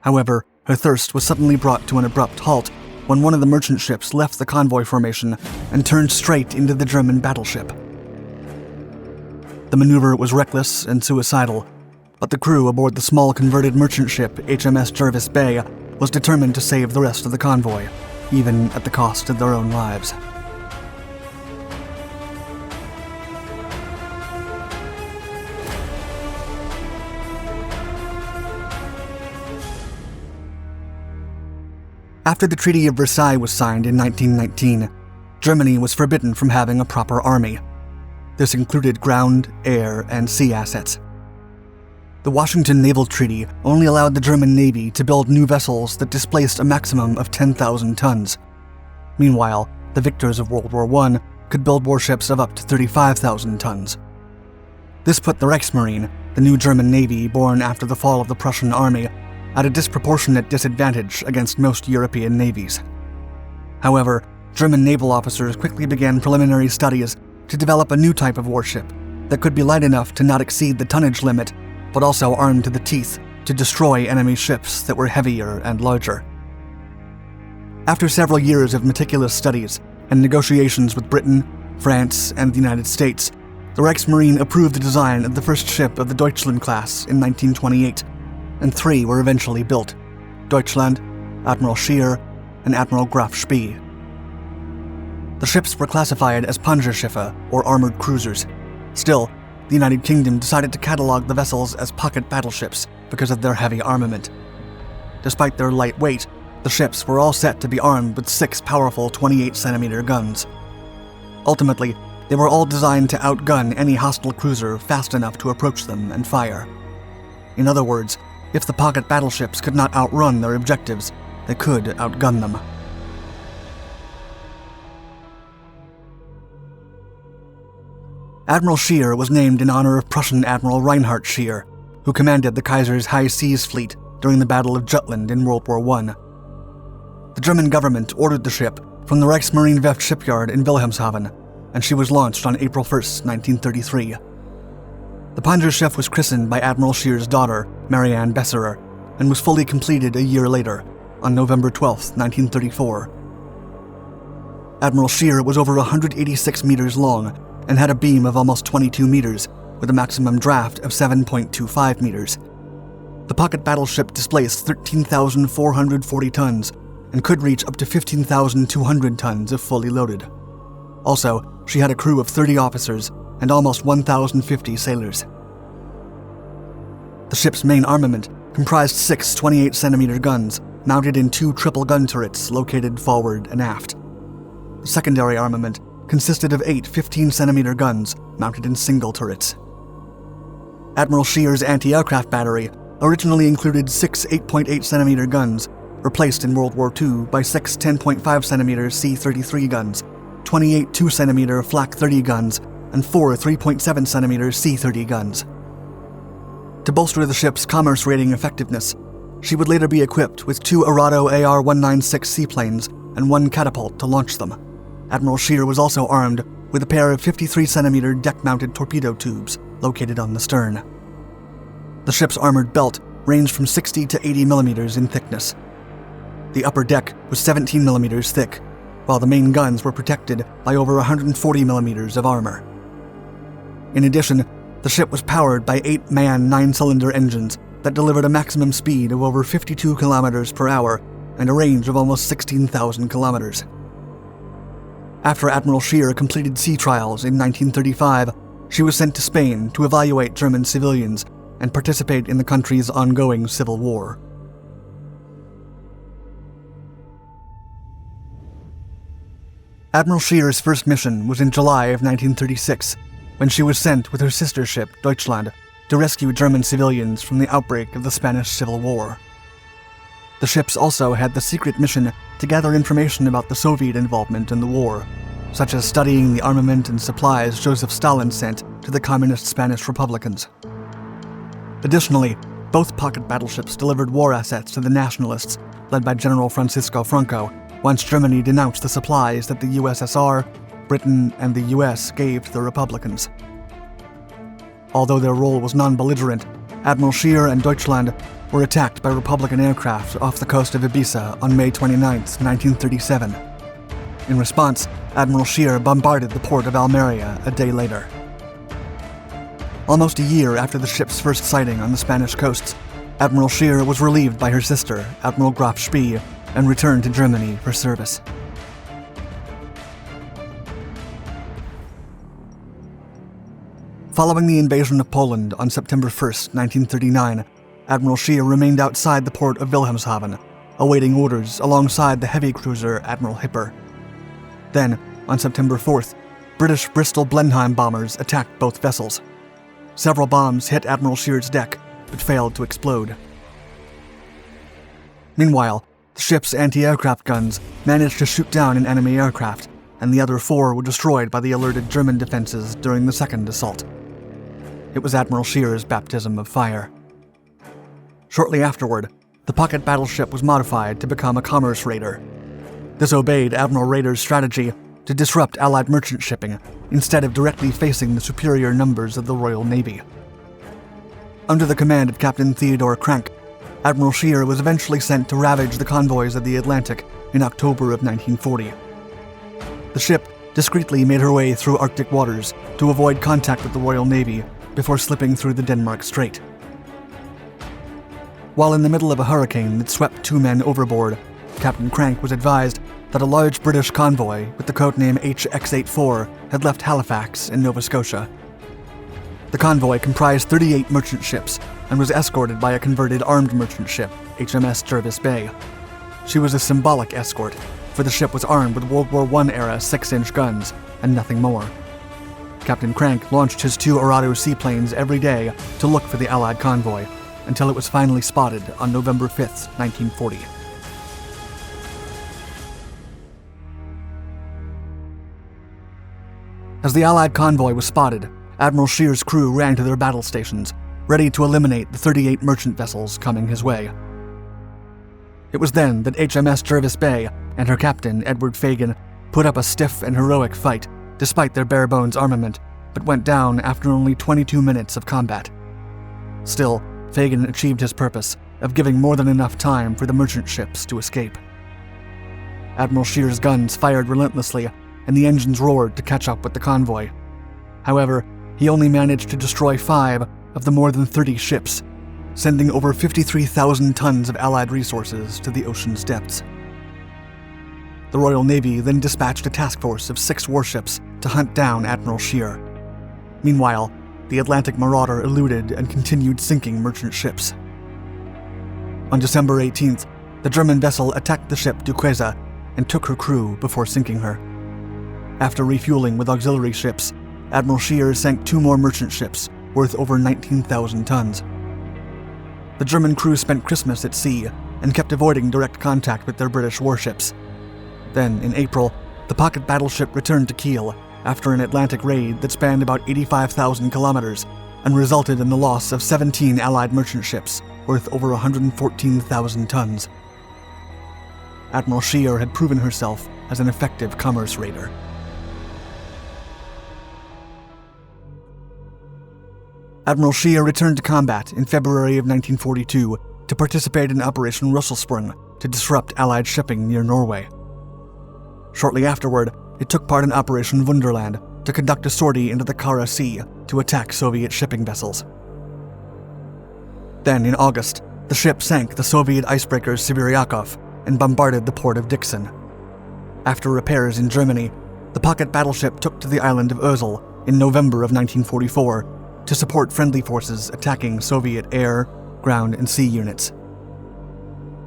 However, her thirst was suddenly brought to an abrupt halt when one of the merchant ships left the convoy formation and turned straight into the German battleship. The maneuver was reckless and suicidal, but the crew aboard the small converted merchant ship HMS Jervis Bay was determined to save the rest of the convoy, even at the cost of their own lives. After the Treaty of Versailles was signed in 1919, Germany was forbidden from having a proper army. This included ground, air, and sea assets. The Washington Naval Treaty only allowed the German Navy to build new vessels that displaced a maximum of 10,000 tons. Meanwhile, the victors of World War I could build warships of up to 35,000 tons. This put the Reichsmarine, the new German Navy born after the fall of the Prussian army, at a disproportionate disadvantage against most European navies. However, German naval officers quickly began preliminary studies to develop a new type of warship that could be light enough to not exceed the tonnage limit, but also armed to the teeth to destroy enemy ships that were heavier and larger. After several years of meticulous studies and negotiations with Britain, France, and the United States, the Reichsmarine approved the design of the first ship of the Deutschland class in 1928, and 3 were eventually built: Deutschland, Admiral Scheer, and Admiral Graf Spee. The ships were classified as Panzerschiffe, or armored cruisers. Still, the United Kingdom decided to catalog the vessels as pocket battleships because of their heavy armament. Despite their light weight, the ships were all set to be armed with 6 powerful 28-centimeter guns. Ultimately, they were all designed to outgun any hostile cruiser fast enough to approach them and fire. In other words, if the pocket battleships could not outrun their objectives, they could outgun them. Admiral Scheer was named in honor of Prussian Admiral Reinhard Scheer, who commanded the Kaiser's High Seas Fleet during the Battle of Jutland in World War I. The German government ordered the ship from the Reichsmarine Werft shipyard in Wilhelmshaven, and she was launched on April 1, 1933. The Panzerschiffe was christened by Admiral Scheer's daughter, Marianne Besserer, and was fully completed a year later, on November 12, 1934. Admiral Scheer was over 186 meters long and had a beam of almost 22 meters, with a maximum draft of 7.25 meters. The pocket battleship displaced 13,440 tons and could reach up to 15,200 tons if fully loaded. Also, she had a crew of 30 officers and almost 1,050 sailors. The ship's main armament comprised 6 28-centimeter guns mounted in 2 triple gun turrets located forward and aft. The secondary armament consisted of 8 15-centimeter guns mounted in single turrets. Admiral Scheer's anti-aircraft battery originally included 6 8.8-centimeter guns, replaced in World War II by 6 10.5-centimeter C-33 guns, 28 2-centimeter Flak 30 guns, and 4 3.7-centimeter C-30 guns. To bolster the ship's commerce rating effectiveness, she would later be equipped with 2 Arado AR-196 seaplanes and 1 catapult to launch them. Admiral Scheer was also armed with a pair of 53-centimeter deck-mounted torpedo tubes located on the stern. The ship's armored belt ranged from 60 to 80 millimeters in thickness. The upper deck was 17 millimeters thick, while the main guns were protected by over 140 millimeters of armor. In addition, the ship was powered by 8-man 9-cylinder engines that delivered a maximum speed of over 52 kilometers per hour and a range of almost 16,000 kilometers. After Admiral Scheer completed sea trials in 1935, she was sent to Spain to evaluate German civilians and participate in the country's ongoing civil war. Admiral Scheer's first mission was in July of 1936, when she was sent with her sister ship, Deutschland, to rescue German civilians from the outbreak of the Spanish Civil War. The ships also had the secret mission to gather information about the Soviet involvement in the war, such as studying the armament and supplies Joseph Stalin sent to the communist Spanish Republicans. Additionally, both pocket battleships delivered war assets to the nationalists, led by General Francisco Franco, once Germany denounced the supplies that the USSR, Britain, and the US gave to the Republicans. Although their role was non-belligerent, Admiral Scheer and Deutschland were attacked by Republican aircraft off the coast of Ibiza on May 29, 1937. In response, Admiral Scheer bombarded the port of Almeria a day later. Almost a year after the ship's first sighting on the Spanish coasts, Admiral Scheer was relieved by her sister, Admiral Graf Spee, and returned to Germany for service. Following the invasion of Poland on September 1, 1939, Admiral Scheer remained outside the port of Wilhelmshaven, awaiting orders alongside the heavy cruiser Admiral Hipper. Then, on September 4th, British Bristol Blenheim bombers attacked both vessels. Several bombs hit Admiral Scheer's deck, but failed to explode. Meanwhile, the ship's anti-aircraft guns managed to shoot down an enemy aircraft, and the other 4 were destroyed by the alerted German defenses during the second assault. It was Admiral Scheer's baptism of fire. Shortly afterward, the pocket battleship was modified to become a commerce raider. This obeyed Admiral Rader's strategy to disrupt Allied merchant shipping instead of directly facing the superior numbers of the Royal Navy. Under the command of Captain Theodore Crank, Admiral Scheer was eventually sent to ravage the convoys of the Atlantic in October of 1940. The ship discreetly made her way through Arctic waters to avoid contact with the Royal Navy before slipping through the Denmark Strait. While in the middle of a hurricane that swept 2 men overboard, Captain Crank was advised that a large British convoy with the codename HX-84 had left Halifax in Nova Scotia. The convoy comprised 38 merchant ships and was escorted by a converted armed merchant ship, HMS Jervis Bay. She was a symbolic escort, for the ship was armed with World War I-era 6-inch guns and nothing more. Captain Crank launched his 2 Arado seaplanes every day to look for the Allied convoy, until it was finally spotted on November 5, 1940. As the Allied convoy was spotted, Admiral Scheer's crew ran to their battle stations, ready to eliminate the 38 merchant vessels coming his way. It was then that HMS Jervis Bay and her captain, Edward Fagan, put up a stiff and heroic fight despite their bare-bones armament, but went down after only 22 minutes of combat. Still, Fagan achieved his purpose of giving more than enough time for the merchant ships to escape. Admiral Scheer's guns fired relentlessly, and the engines roared to catch up with the convoy. However, he only managed to destroy 5 of the more than 30 ships, sending over 53,000 tons of Allied resources to the ocean's depths. The Royal Navy then dispatched a task force of 6 warships to hunt down Admiral Scheer. Meanwhile, the Atlantic Marauder eluded and continued sinking merchant ships. On December 18th, the German vessel attacked the ship Duquesa and took her crew before sinking her. After refueling with auxiliary ships, Admiral Scheer sank 2 more merchant ships, worth over 19,000 tons. The German crew spent Christmas at sea and kept avoiding direct contact with their British warships. Then, in April, the pocket battleship returned to Kiel after an Atlantic raid that spanned about 85,000 kilometers and resulted in the loss of 17 Allied merchant ships, worth over 114,000 tons. Admiral Scheer had proven herself as an effective commerce raider. Admiral Scheer returned to combat in February of 1942 to participate in Operation Russelsprung to disrupt Allied shipping near Norway. Shortly afterward, it took part in Operation Wunderland to conduct a sortie into the Kara Sea to attack Soviet shipping vessels. Then, in August, the ship sank the Soviet icebreaker Sibiriakov and bombarded the port of Dixon. After repairs in Germany, The pocket battleship took to the island of Özel in November of 1944 to support friendly forces attacking Soviet air, ground, and sea units.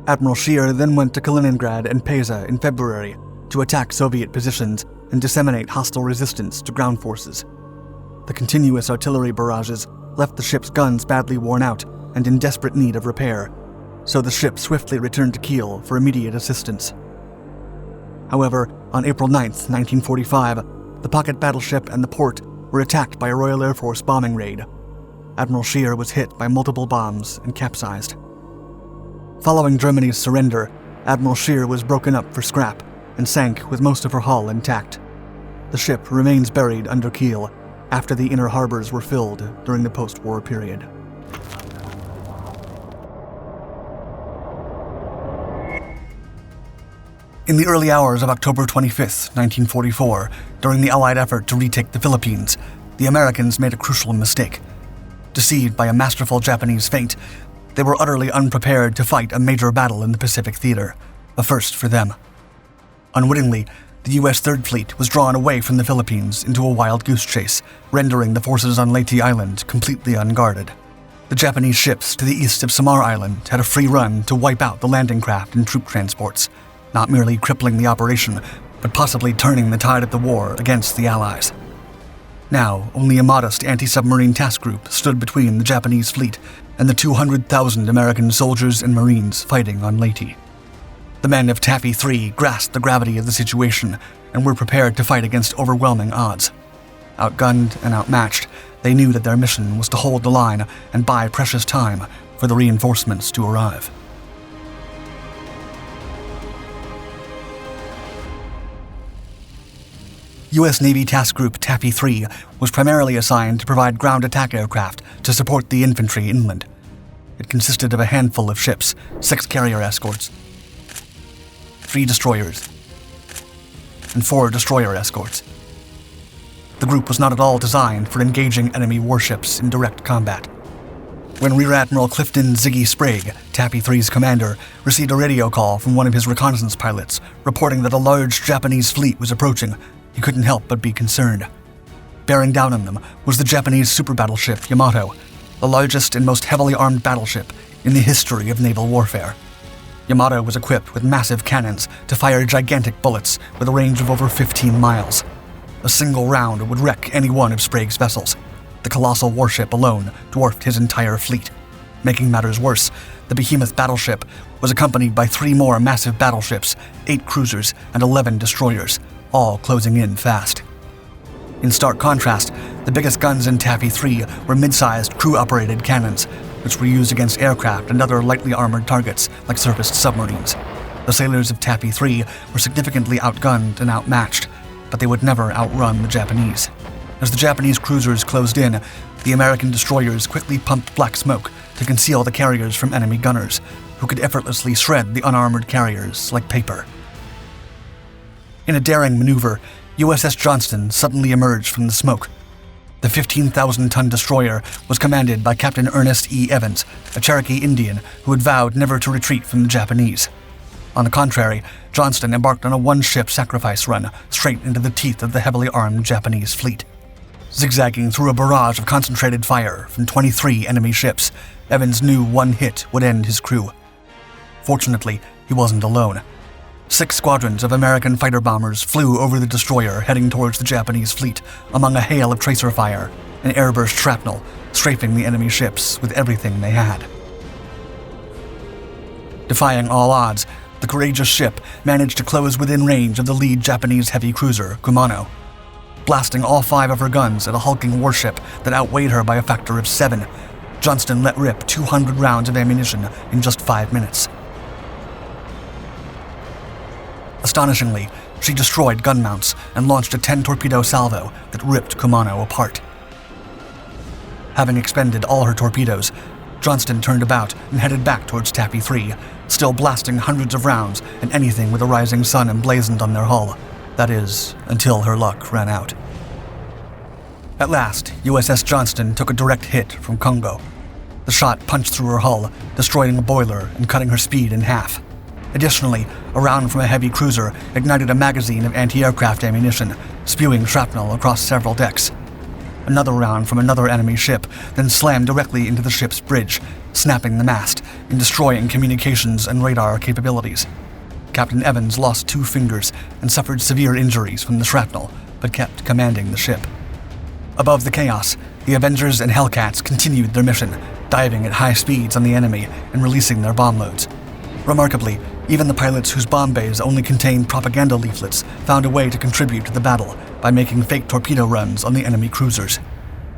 Admiral Scheer then went to Kaliningrad and Peza in February to attack Soviet positions and disseminate hostile resistance to ground forces. The continuous artillery barrages left the ship's guns badly worn out and in desperate need of repair, so the ship swiftly returned to Kiel for immediate assistance. However, on April 9, 1945, the pocket battleship and the port were attacked by a Royal Air Force bombing raid. Admiral Scheer was hit by multiple bombs and capsized. Following Germany's surrender, Admiral Scheer was broken up for scrap and sank with most of her hull intact. The ship remains buried under Kiel after the inner harbors were filled during the post-war period. In the early hours of October 25, 1944, during the Allied effort to retake the Philippines, the Americans made a crucial mistake. Deceived by a masterful Japanese feint, they were utterly unprepared to fight a major battle in the Pacific theater, a first for them. Unwittingly, the U.S. Third Fleet was drawn away from the Philippines into a wild goose chase, rendering the forces on Leyte Island completely unguarded. The Japanese ships to the east of Samar Island had a free run to wipe out the landing craft and troop transports, not merely crippling the operation, but possibly turning the tide of the war against the Allies. Now, only a modest anti-submarine task group stood between the Japanese fleet and the 200,000 American soldiers and Marines fighting on Leyte. The men of Taffy 3 grasped the gravity of the situation and were prepared to fight against overwhelming odds. Outgunned and outmatched, they knew that their mission was to hold the line and buy precious time for the reinforcements to arrive. U.S. Navy Task Group Taffy 3 was primarily assigned to provide ground attack aircraft to support the infantry inland. It consisted of a handful of ships, 6 carrier escorts, 3 destroyers, and 4 destroyer escorts. The group was not at all designed for engaging enemy warships in direct combat. When Rear Admiral Clifton Ziggy Sprague, Taffy 3's commander, received a radio call from one of his reconnaissance pilots reporting that a large Japanese fleet was approaching, he couldn't help but be concerned. Bearing down on them was the Japanese super battleship Yamato, the largest and most heavily armed battleship in the history of naval warfare. Yamato was equipped with massive cannons to fire gigantic bullets with a range of over 15 miles. A single round would wreck any one of Sprague's vessels. The colossal warship alone dwarfed his entire fleet. Making matters worse, the behemoth battleship was accompanied by 3 more massive battleships, 8 cruisers, and 11 destroyers, all closing in fast. In stark contrast, the biggest guns in Taffy 3 were mid-sized crew-operated cannons, which were used against aircraft and other lightly armored targets like surfaced submarines. The sailors of Taffy 3 were significantly outgunned and outmatched, but they would never outrun the Japanese. As the Japanese cruisers closed in, the American destroyers quickly pumped black smoke to conceal the carriers from enemy gunners, who could effortlessly shred the unarmored carriers like paper. In a daring maneuver, USS Johnston suddenly emerged from the smoke. The 15,000-ton destroyer was commanded by Captain Ernest E. Evans, a Cherokee Indian who had vowed never to retreat from the Japanese. On the contrary, Johnston embarked on a one-ship sacrifice run straight into the teeth of the heavily armed Japanese fleet. Zigzagging through a barrage of concentrated fire from 23 enemy ships, Evans knew one hit would end his crew. Fortunately, he wasn't alone. 6 squadrons of American fighter bombers flew over the destroyer heading towards the Japanese fleet among a hail of tracer fire and airburst shrapnel, strafing the enemy ships with everything they had. Defying all odds, the courageous ship managed to close within range of the lead Japanese heavy cruiser, Kumano. Blasting all 5 of her guns at a hulking warship that outweighed her by a factor of 7, Johnston let rip 200 rounds of ammunition in just 5 minutes. Astonishingly, she destroyed gun mounts and launched a 10-torpedo salvo that ripped Kumano apart. Having expended all her torpedoes, Johnston turned about and headed back towards Taffy 3, still blasting hundreds of rounds at anything with a rising sun emblazoned on their hull. That is, until her luck ran out. At last, USS Johnston took a direct hit from Congo. The shot punched through her hull, destroying a boiler and cutting her speed in half. Additionally, a round from a heavy cruiser ignited a magazine of anti-aircraft ammunition, spewing shrapnel across several decks. Another round from another enemy ship then slammed directly into the ship's bridge, snapping the mast and destroying communications and radar capabilities. Captain Evans lost 2 fingers and suffered severe injuries from the shrapnel, but kept commanding the ship. Above the chaos, the Avengers and Hellcats continued their mission, diving at high speeds on the enemy and releasing their bomb loads. Remarkably, even the pilots whose bomb bays only contained propaganda leaflets found a way to contribute to the battle by making fake torpedo runs on the enemy cruisers.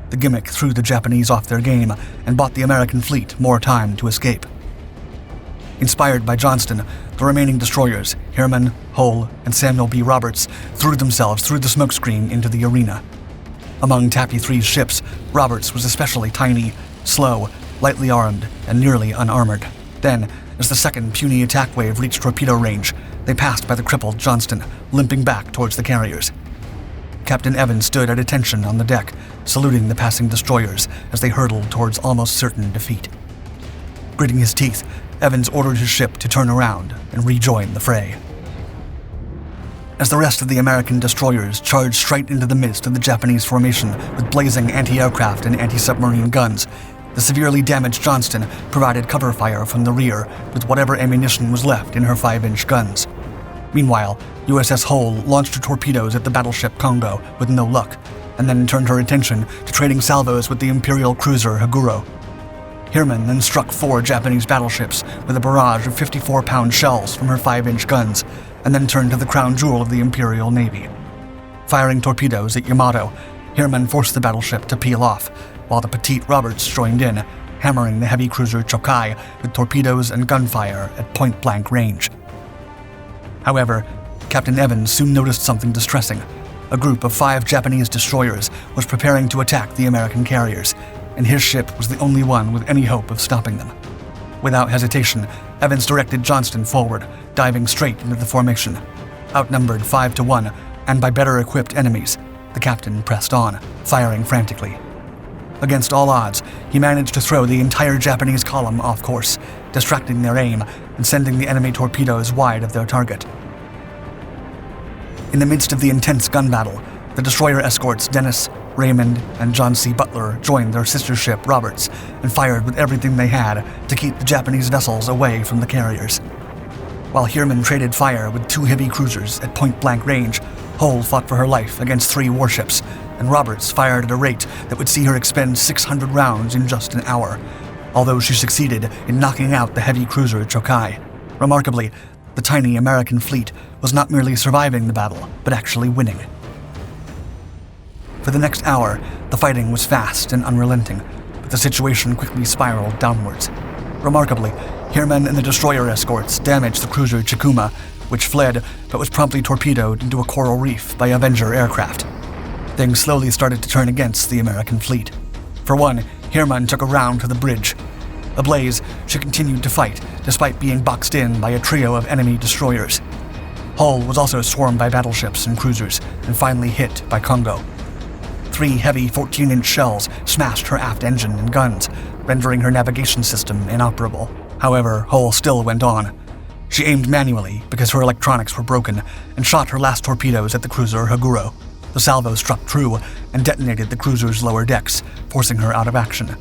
The gimmick threw the Japanese off their game and bought the American fleet more time to escape. Inspired by Johnston, the remaining destroyers, Heermann, Hull, and Samuel B. Roberts, threw themselves through the smokescreen into the arena. Among Tappy 3's ships, Roberts was especially tiny, slow, lightly armed, and nearly unarmored. Then, as the second puny attack wave reached torpedo range, they passed by the crippled Johnston, limping back towards the carriers. Captain Evans stood at attention on the deck, saluting the passing destroyers as they hurtled towards almost certain defeat. Gritting his teeth, Evans ordered his ship to turn around and rejoin the fray. As the rest of the American destroyers charged straight into the midst of the Japanese formation with blazing anti-aircraft and anti-submarine guns, the severely damaged Johnston provided cover fire from the rear with whatever ammunition was left in her 5-inch guns. Meanwhile, USS Hull launched her torpedoes at the battleship Congo with no luck, and then turned her attention to trading salvos with the Imperial cruiser Haguro. Heermann then struck 4 Japanese battleships with a barrage of 54-pound shells from her 5-inch guns, and then turned to the crown jewel of the Imperial Navy. Firing torpedoes at Yamato, Heermann forced the battleship to peel off, while the petite Roberts joined in, hammering the heavy cruiser Chokai with torpedoes and gunfire at point-blank range. However, Captain Evans soon noticed something distressing. A group of 5 Japanese destroyers was preparing to attack the American carriers, and his ship was the only one with any hope of stopping them. Without hesitation, Evans directed Johnston forward, diving straight into the formation. Outnumbered 5-1, and by better-equipped enemies, the captain pressed on, firing frantically. Against all odds, he managed to throw the entire Japanese column off course, distracting their aim and sending the enemy torpedoes wide of their target. In the midst of the intense gun battle, the destroyer escorts Dennis, Raymond, and John C. Butler joined their sister ship Roberts and fired with everything they had to keep the Japanese vessels away from the carriers. While Heermann traded fire with 2 heavy cruisers at point-blank range, Hull fought for her life against 3 warships, and Roberts fired at a rate that would see her expend 600 rounds in just an hour, although she succeeded in knocking out the heavy cruiser Chokai. Remarkably, the tiny American fleet was not merely surviving the battle, but actually winning. For the next hour, the fighting was fast and unrelenting, but the situation quickly spiraled downwards. Remarkably, Heermann and the destroyer escorts damaged the cruiser Chikuma, which fled but was promptly torpedoed into a coral reef by Avenger aircraft. Things slowly started to turn against the American fleet. For one, Heermann took a round to the bridge. Ablaze, she continued to fight, despite being boxed in by a trio of enemy destroyers. Hull was also swarmed by battleships and cruisers, and finally hit by Congo. 3 heavy 14-inch shells smashed her aft engine and guns, rendering her navigation system inoperable. However, Hull still went on. She aimed manually because her electronics were broken, and shot her last torpedoes at the cruiser Haguro. The salvo struck true and detonated the cruiser's lower decks, forcing her out of action.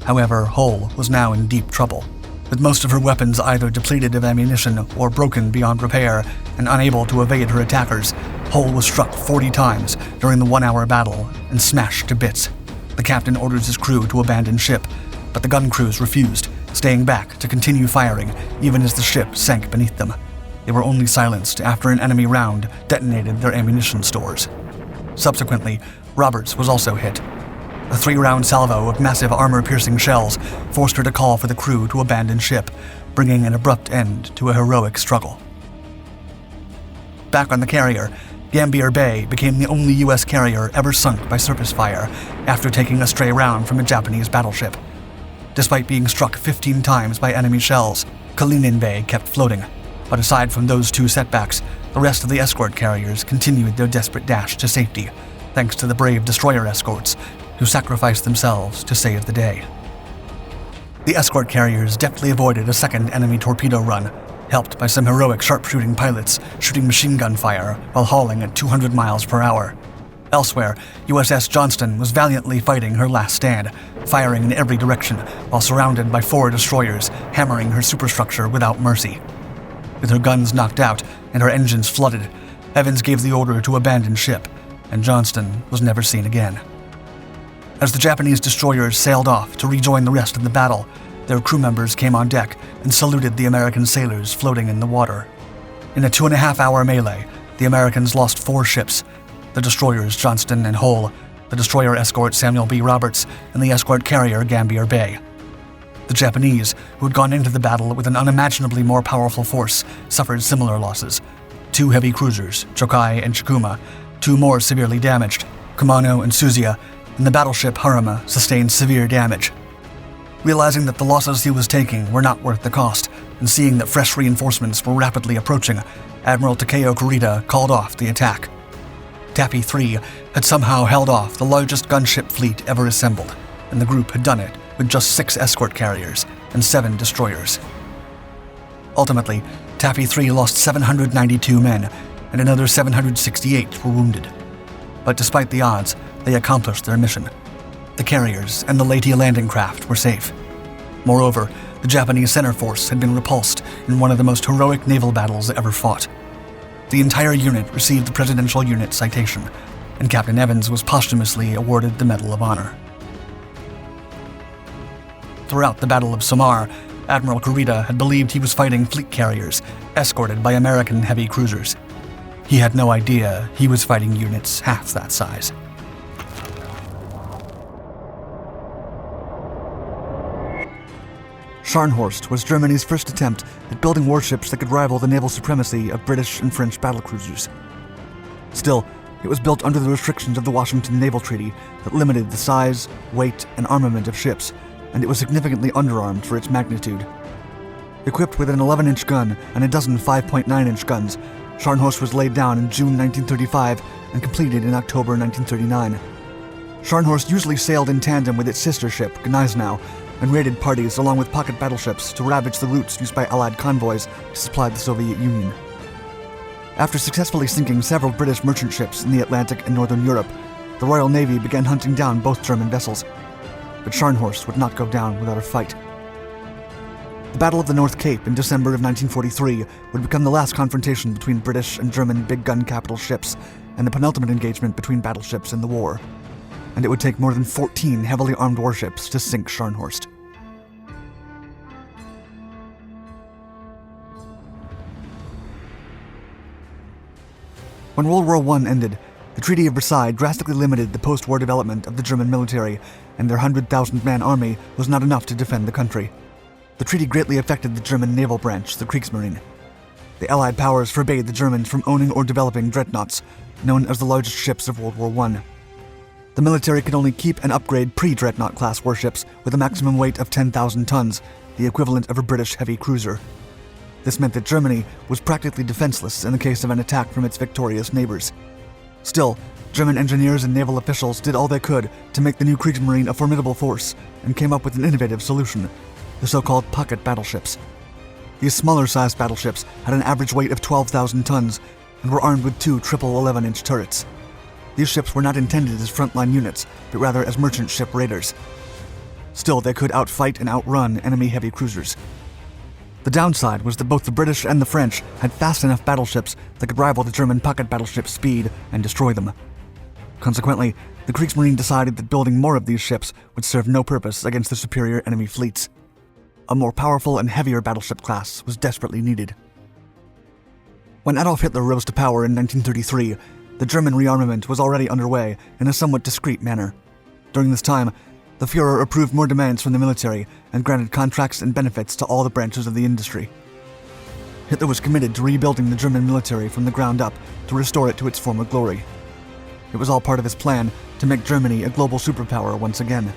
However, Hull was now in deep trouble. With most of her weapons either depleted of ammunition or broken beyond repair and unable to evade her attackers, Hull was struck 40 times during the 1-hour battle and smashed to bits. The captain orders his crew to abandon ship, but the gun crews refused, staying back to continue firing even as the ship sank beneath them. They were only silenced after an enemy round detonated their ammunition stores. Subsequently, Roberts was also hit. A 3-round salvo of massive armor-piercing shells forced her to call for the crew to abandon ship, bringing an abrupt end to a heroic struggle. Back on the carrier, Gambier Bay became the only U.S. carrier ever sunk by surface fire after taking a stray round from a Japanese battleship. Despite being struck 15 times by enemy shells, Kalinin Bay kept floating. But aside from those 2 setbacks, the rest of the escort carriers continued their desperate dash to safety, thanks to the brave destroyer escorts who sacrificed themselves to save the day. The escort carriers deftly avoided a second enemy torpedo run, helped by some heroic sharpshooting pilots shooting machine gun fire while hauling at 200 miles per hour. Elsewhere, USS Johnston was valiantly fighting her last stand, firing in every direction while surrounded by 4 destroyers hammering her superstructure without mercy. With her guns knocked out and her engines flooded, Evans gave the order to abandon ship, and Johnston was never seen again. As the Japanese destroyers sailed off to rejoin the rest of the battle, their crew members came on deck and saluted the American sailors floating in the water. In a 2.5-hour melee, the Americans lost 4 ships: the destroyers Johnston and Hull, the destroyer escort Samuel B. Roberts, and the escort carrier Gambier Bay. The Japanese, who had gone into the battle with an unimaginably more powerful force, suffered similar losses: 2 heavy cruisers, Chokai and Chikuma, 2 more severely damaged, Kumano and Suzuya, and the battleship Harima sustained severe damage. Realizing that the losses he was taking were not worth the cost, and seeing that fresh reinforcements were rapidly approaching, Admiral Takeo Kurita called off the attack. Tappy 3 had somehow held off the largest gunship fleet ever assembled, and the group had done it with just 6 escort carriers and 7 destroyers. Ultimately, Tappy 3 lost 792 men, and another 768 were wounded. But despite the odds, they accomplished their mission. The carriers and the Leyte landing craft were safe. Moreover, the Japanese center force had been repulsed in one of the most heroic naval battles ever fought. The entire unit received the Presidential Unit Citation, and Captain Evans was posthumously awarded the Medal of Honor. Throughout the Battle of Samar, Admiral Kurita had believed he was fighting fleet carriers, escorted by American heavy cruisers. He had no idea he was fighting units half that size. Scharnhorst was Germany's first attempt at building warships that could rival the naval supremacy of British and French battlecruisers. Still, it was built under the restrictions of the Washington Naval Treaty that limited the size, weight, and armament of ships, and it was significantly underarmed for its magnitude. Equipped with an 11-inch gun and a dozen 5.9-inch guns, Scharnhorst was laid down in June 1935 and completed in October 1939. Scharnhorst usually sailed in tandem with its sister ship, Gneisenau, and raided parties along with pocket battleships to ravage the routes used by Allied convoys to supply the Soviet Union. After successfully sinking several British merchant ships in the Atlantic and Northern Europe, the Royal Navy began hunting down both German vessels. But Scharnhorst would not go down without a fight. The Battle of the North Cape in December of 1943 would become the last confrontation between British and German big gun capital ships, and the penultimate engagement between battleships in the war. And it would take more than 14 heavily armed warships to sink Scharnhorst. When World War I ended, the Treaty of Versailles drastically limited the post-war development of the German military, and their 100,000-man army was not enough to defend the country. The treaty greatly affected the German naval branch, the Kriegsmarine. The Allied powers forbade the Germans from owning or developing dreadnoughts, known as the largest ships of World War I. The military could only keep and upgrade pre-dreadnought class warships with a maximum weight of 10,000 tons, the equivalent of a British heavy cruiser. This meant that Germany was practically defenseless in the case of an attack from its victorious neighbors. Still, German engineers and naval officials did all they could to make the new Kriegsmarine a formidable force and came up with an innovative solution: the so-called pocket battleships. These smaller-sized battleships had an average weight of 12,000 tons and were armed with 2 triple 11-inch turrets. These ships were not intended as frontline units, but rather as merchant ship raiders. Still, they could outfight and outrun enemy heavy cruisers. The downside was that both the British and the French had fast enough battleships that could rival the German pocket battleship's speed and destroy them. Consequently, the Kriegsmarine decided that building more of these ships would serve no purpose against the superior enemy fleets. A more powerful and heavier battleship class was desperately needed. When Adolf Hitler rose to power in 1933, the German rearmament was already underway in a somewhat discreet manner. During this time, the Führer approved more demands from the military and granted contracts and benefits to all the branches of the industry. Hitler was committed to rebuilding the German military from the ground up to restore it to its former glory. It was all part of his plan to make Germany a global superpower once again.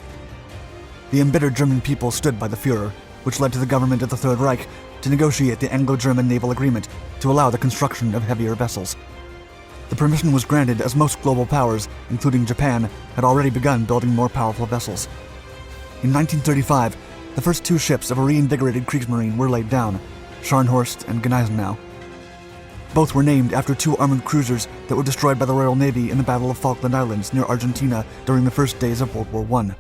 The embittered German people stood by the Führer, which led to the government of the Third Reich to negotiate the Anglo-German Naval Agreement to allow the construction of heavier vessels. The permission was granted as most global powers, including Japan, had already begun building more powerful vessels. In 1935, the first 2 ships of a reinvigorated Kriegsmarine were laid down, Scharnhorst and Gneisenau. Both were named after two armored cruisers that were destroyed by the Royal Navy in the Battle of Falkland Islands near Argentina during the first days of World War I.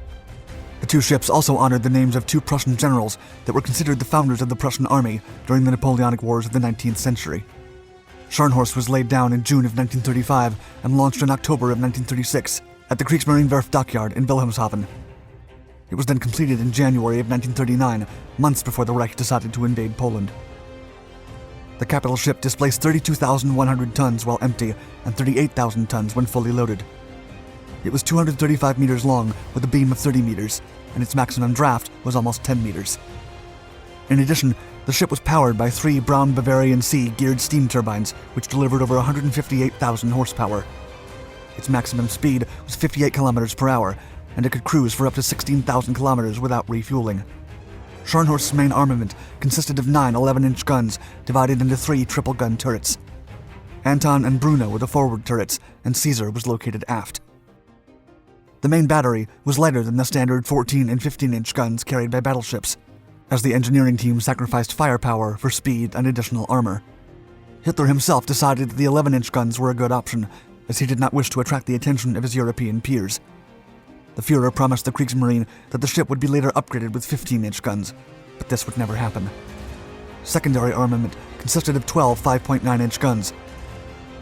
The two ships also honored the names of two Prussian generals that were considered the founders of the Prussian army during the Napoleonic Wars of the 19th century. Scharnhorst was laid down in June of 1935 and launched in October of 1936 at the Kriegsmarinewerft dockyard in Wilhelmshaven. It was then completed in January of 1939, months before the Reich decided to invade Poland. The capital ship displaced 32,100 tons while empty and 38,000 tons when fully loaded. It was 235 meters long with a beam of 30 meters, and its maximum draft was almost 10 meters. In addition, the ship was powered by 3 Brown Bavarian Sea geared steam turbines, which delivered over 158,000 horsepower. Its maximum speed was 58 kilometers per hour, and it could cruise for up to 16,000 kilometers without refueling. Scharnhorst's main armament consisted of 9 11-inch guns divided into 3 triple-gun turrets. Anton and Bruno were the forward turrets, and Caesar was located aft. The main battery was lighter than the standard 14 and 15-inch guns carried by battleships, as the engineering team sacrificed firepower for speed and additional armor. Hitler himself decided that the 11-inch guns were a good option, as he did not wish to attract the attention of his European peers. The Führer promised the Kriegsmarine that the ship would be later upgraded with 15-inch guns, but this would never happen. Secondary armament consisted of 12 5.9-inch guns.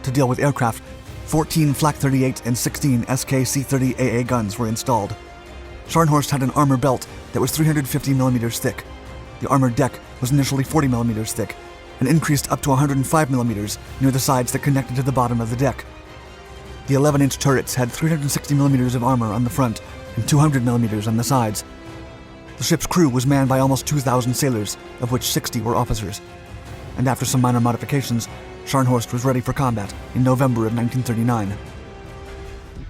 To deal with aircraft, 14 Flak 38 and 16 SK-C-30AA guns were installed. Scharnhorst had an armor belt that was 350 millimeters thick. The armored deck was initially 40 millimeters thick and increased up to 105 millimeters near the sides that connected to the bottom of the deck. The 11-inch turrets had 360 millimeters of armor on the front and 200 millimeters on the sides. The ship's crew was manned by almost 2,000 sailors, of which 60 were officers. And after some minor modifications, Scharnhorst was ready for combat in November of 1939.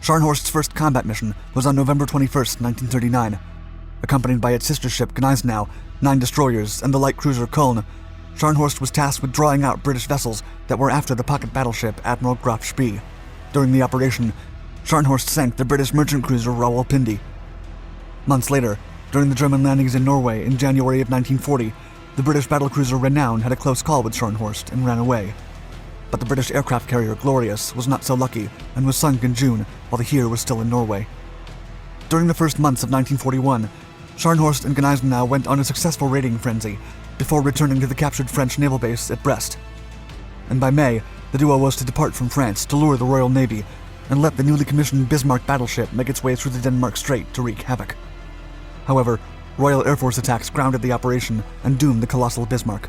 Scharnhorst's first combat mission was on November 21, 1939. Accompanied by its sister ship Gneisenau, 9 destroyers, and the light cruiser Köln, Scharnhorst was tasked with drawing out British vessels that were after the pocket battleship Admiral Graf Spee. During the operation, Scharnhorst sank the British merchant cruiser Rawalpindi. Months later, during the German landings in Norway in January of 1940, the British battlecruiser Renown had a close call with Scharnhorst and ran away. But the British aircraft carrier Glorious was not so lucky and was sunk in June while the Heer was still in Norway. During the first months of 1941, Scharnhorst and Gneisenau went on a successful raiding frenzy before returning to the captured French naval base at Brest. And by May, the duo was to depart from France to lure the Royal Navy and let the newly commissioned Bismarck battleship make its way through the Denmark Strait to wreak havoc. However, Royal Air Force attacks grounded the operation and doomed the colossal Bismarck.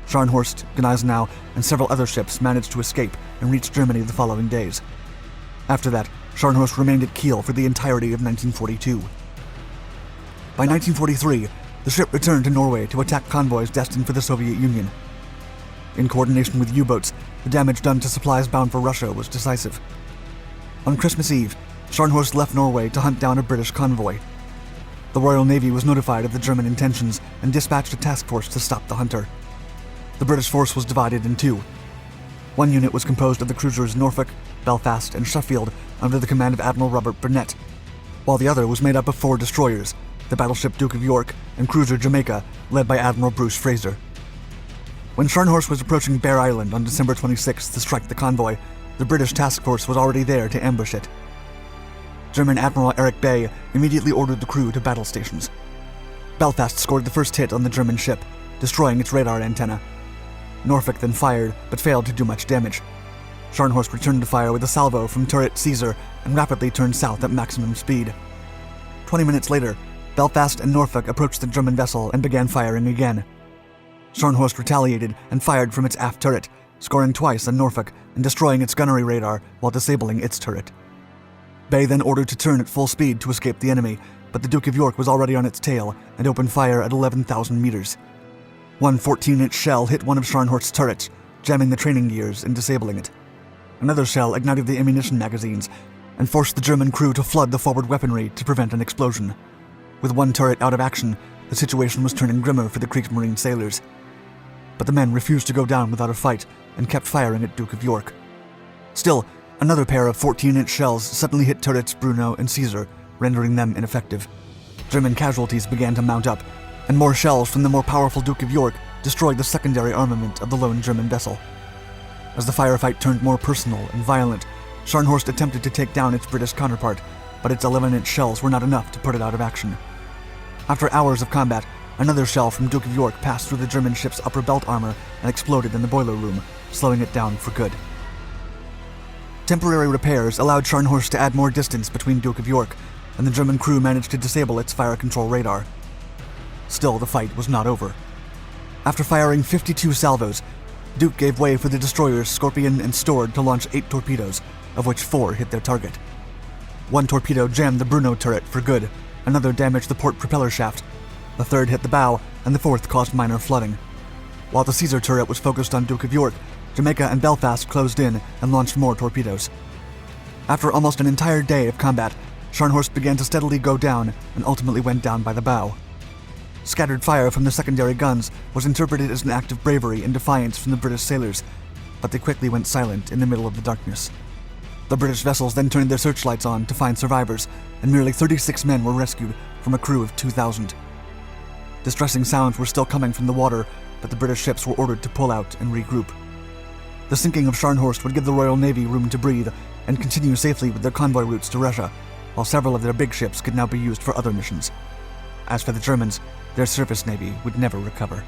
Scharnhorst, Gneisenau, and several other ships managed to escape and reach Germany the following days. After that, Scharnhorst remained at Kiel for the entirety of 1942. By 1943, the ship returned to Norway to attack convoys destined for the Soviet Union. In coordination with U-boats, the damage done to supplies bound for Russia was decisive. On Christmas Eve, Scharnhorst left Norway to hunt down a British convoy. The Royal Navy was notified of the German intentions and dispatched a task force to stop the hunter. The British force was divided in two. One unit was composed of the cruisers Norfolk, Belfast, and Sheffield under the command of Admiral Robert Burnett, while the other was made up of 4 destroyers, the battleship Duke of York and cruiser Jamaica, led by Admiral Bruce Fraser. When Scharnhorst was approaching Bear Island on December 26th to strike the convoy, the British task force was already there to ambush it. German Admiral Erich Bay immediately ordered the crew to battle stations. Belfast scored the first hit on the German ship, destroying its radar antenna. Norfolk then fired, but failed to do much damage. Scharnhorst returned to fire with a salvo from turret Caesar and rapidly turned south at maximum speed. 20 minutes later, Belfast and Norfolk approached the German vessel and began firing again. Scharnhorst retaliated and fired from its aft turret, scoring twice on Norfolk and destroying its gunnery radar while disabling its turret. Bay then ordered to turn at full speed to escape the enemy, but the Duke of York was already on its tail and opened fire at 11,000 meters. One 14-inch shell hit one of Scharnhorst's turrets, jamming the training gears and disabling it. Another shell ignited the ammunition magazines and forced the German crew to flood the forward weaponry to prevent an explosion. With one turret out of action, the situation was turning grimmer for the Kriegsmarine sailors. But the men refused to go down without a fight and kept firing at Duke of York. Still, another pair of 14-inch shells suddenly hit turrets Bruno and Caesar, rendering them ineffective. German casualties began to mount up, and more shells from the more powerful Duke of York destroyed the secondary armament of the lone German vessel. As the firefight turned more personal and violent, Scharnhorst attempted to take down its British counterpart, but its 11-inch shells were not enough to put it out of action. After hours of combat, another shell from Duke of York passed through the German ship's upper belt armor and exploded in the boiler room, slowing it down for good. Temporary repairs allowed Scharnhorst to add more distance between Duke of York, and the German crew managed to disable its fire control radar. Still, the fight was not over. After firing 52 salvos, Duke gave way for the destroyers Scorpion and Stord to launch 8 torpedoes, of which 4 hit their target. One torpedo jammed the Bruno turret for good, another damaged the port propeller shaft, the third hit the bow, and the fourth caused minor flooding. While the Caesar turret was focused on Duke of York, Jamaica and Belfast closed in and launched more torpedoes. After almost an entire day of combat, Scharnhorst began to steadily go down and ultimately went down by the bow. Scattered fire from the secondary guns was interpreted as an act of bravery and defiance from the British sailors, but they quickly went silent in the middle of the darkness. The British vessels then turned their searchlights on to find survivors, and merely 36 men were rescued from a crew of 2,000. Distressing sounds were still coming from the water, but the British ships were ordered to pull out and regroup. The sinking of Scharnhorst would give the Royal Navy room to breathe and continue safely with their convoy routes to Russia, while several of their big ships could now be used for other missions. As for the Germans, their surface navy would never recover.